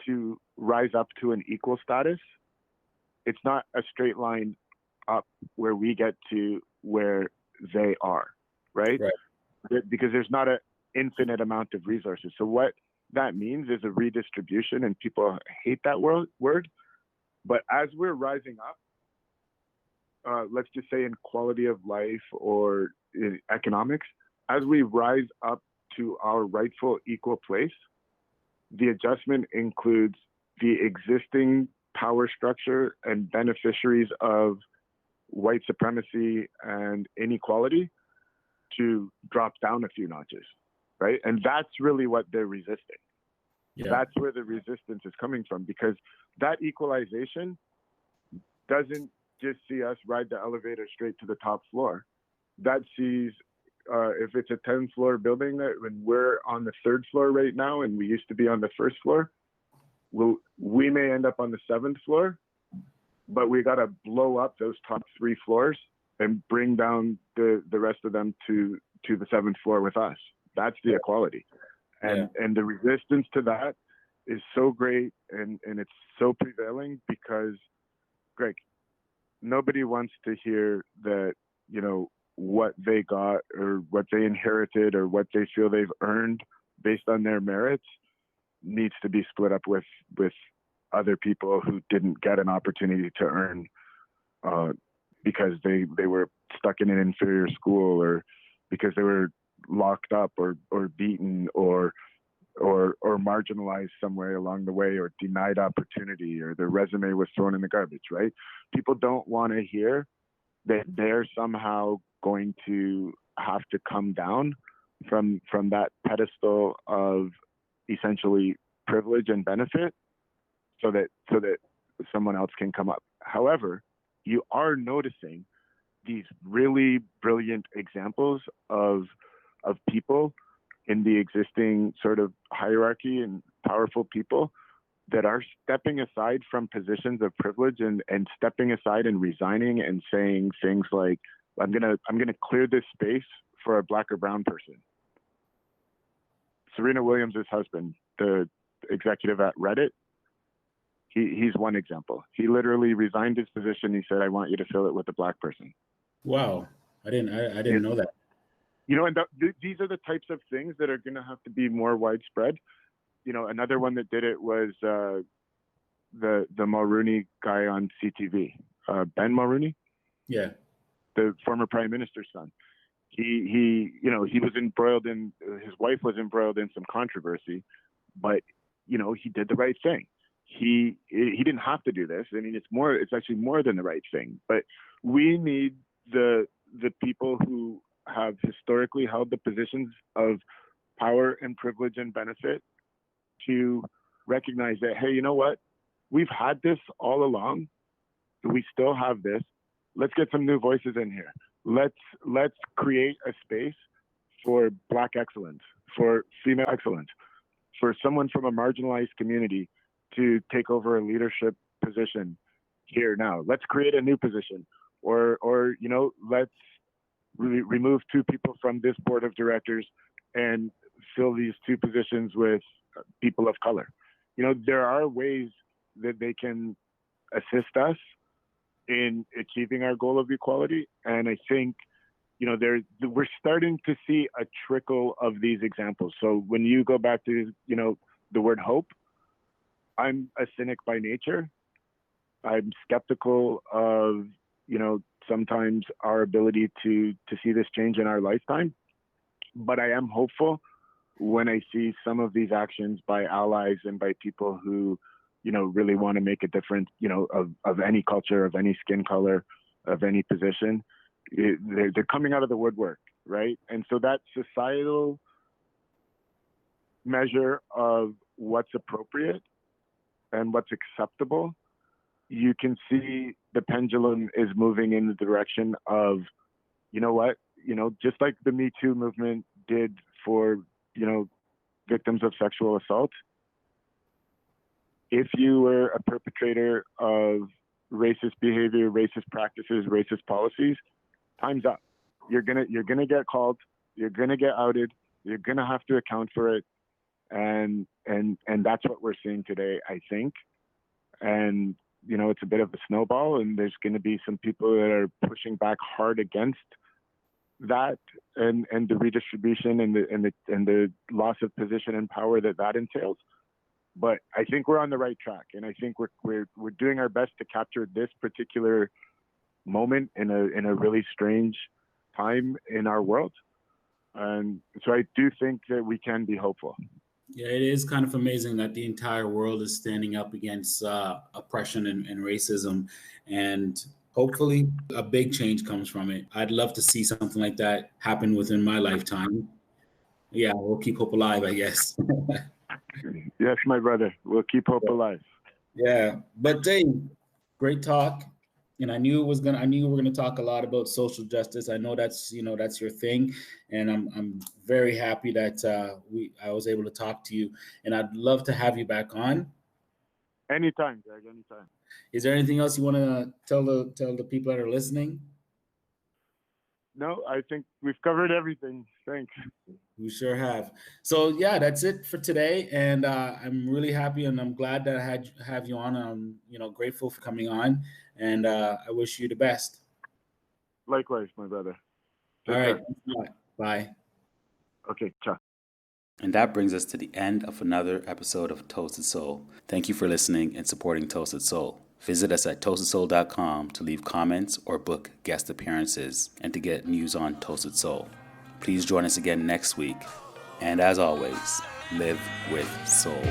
to rise up to an equal status, it's not a straight line up where we get to where they are, right? Because there's not an infinite amount of resources. So what that means is a redistribution, and people hate that word. But as we're rising up, let's just say in quality of life or in economics, as we rise up to our rightful equal place, the adjustment includes the existing power structure and beneficiaries of white supremacy and inequality to drop down a few notches, right? And that's really what they're resisting. Yeah. That's where the resistance is coming from, because that equalization doesn't just see us ride the elevator straight to the top floor. That sees, if it's a 10th-floor building, that when we're on the 3rd floor right now and we used to be on the 1st floor, we may end up on the 7th floor, but we got to blow up those top 3 floors and bring down the rest of them to the 7th floor with us. That's the equality. And the resistance to that is so great, and it's so prevailing because, Greg, nobody wants to hear that, you know, what they got or what they inherited or what they feel they've earned based on their merits needs to be split up with other people who didn't get an opportunity to earn because they were stuck in an inferior school, or because they were locked up or beaten or marginalized somewhere along the way, or denied opportunity, or their resume was thrown in the garbage, right? People don't want to hear that they're somehow going to have to come down from that pedestal of essentially privilege and benefit so that someone else can come up. However, you are noticing these really brilliant examples of people in the existing sort of hierarchy, and powerful people that are stepping aside from positions of privilege and stepping aside and resigning and saying things like, I'm gonna clear this space for a Black or brown person. Serena Williams' husband, the executive at Reddit, he's one example. He literally resigned his position. He said, "I want you to fill it with a black person." Wow, I didn't know that. You know, and these are the types of things that are going to have to be more widespread. You know, another one that did it was the Mulrooney guy on CTV, Ben Mulrooney. Yeah, the former prime minister's son. He was embroiled in, his wife was embroiled in some controversy, but you know, he did the right thing. He didn't have to do this. I mean, it's actually more than the right thing. But we need the people who have historically held the positions of power and privilege and benefit to recognize that, hey, you know what? We've had this all along. We still have this. Let's get some new voices in here. Let's create a space for Black excellence, for female excellence, for someone from a marginalized community to take over a leadership position here now. Let's create a new position, or you know, let's remove two people from this board of directors and fill these two positions with people of color. You know, there are ways that they can assist us in achieving our goal of equality. And I think, you know, we're starting to see a trickle of these examples. So when you go back to, you know, the word hope, I'm a cynic by nature. I'm skeptical of, you know, sometimes our ability to see this change in our lifetime. But I am hopeful when I see some of these actions by allies and by people who, you know, really want to make a difference, you know, of any culture, of any skin color, of any position. They're coming out of the woodwork, right? And so that societal measure of what's appropriate and what's acceptable, you can see the pendulum is moving in the direction of, you know what, you know, just like the Me Too movement did for, you know, victims of sexual assault. If you were a perpetrator of racist behavior, racist practices, racist policies, time's up. You're gonna get called. You're gonna get outed. You're gonna have to account for it, and that's what we're seeing today, I think. And you know, it's a bit of a snowball, and there's going to be some people that are pushing back hard against that, and the redistribution and the loss of position and power that entails. But I think we're on the right track, and I think we're doing our best to capture this particular moment in a really strange time in our world. And so I do think that we can be hopeful. Yeah, it is kind of amazing that the entire world is standing up against oppression and racism, and hopefully a big change comes from it. I'd love to see something like that happen within my lifetime. Yeah, we'll keep hope alive, I guess. Yes, my brother. We'll keep hope alive. Yeah, but Dave, great talk. And I knew we were gonna talk a lot about social justice. I know that's your thing, and I'm very happy that I was able to talk to you. And I'd love to have you back on. Anytime, Greg. Anytime. Is there anything else you want to tell the people that are listening? No, I think we've covered everything. Thanks. We sure have. So yeah, that's it for today. And I'm really happy, and I'm glad that I have you on. I'm grateful for coming on, and I wish you the best. Likewise, my brother. All right. Bye. Okay, ciao. And that brings us to the end of another episode of Toasted Soul. Thank you for listening and supporting Toasted Soul. Visit us at ToastedSoul.com to leave comments or book guest appearances and to get news on Toasted Soul. Please join us again next week. And as always, live with soul.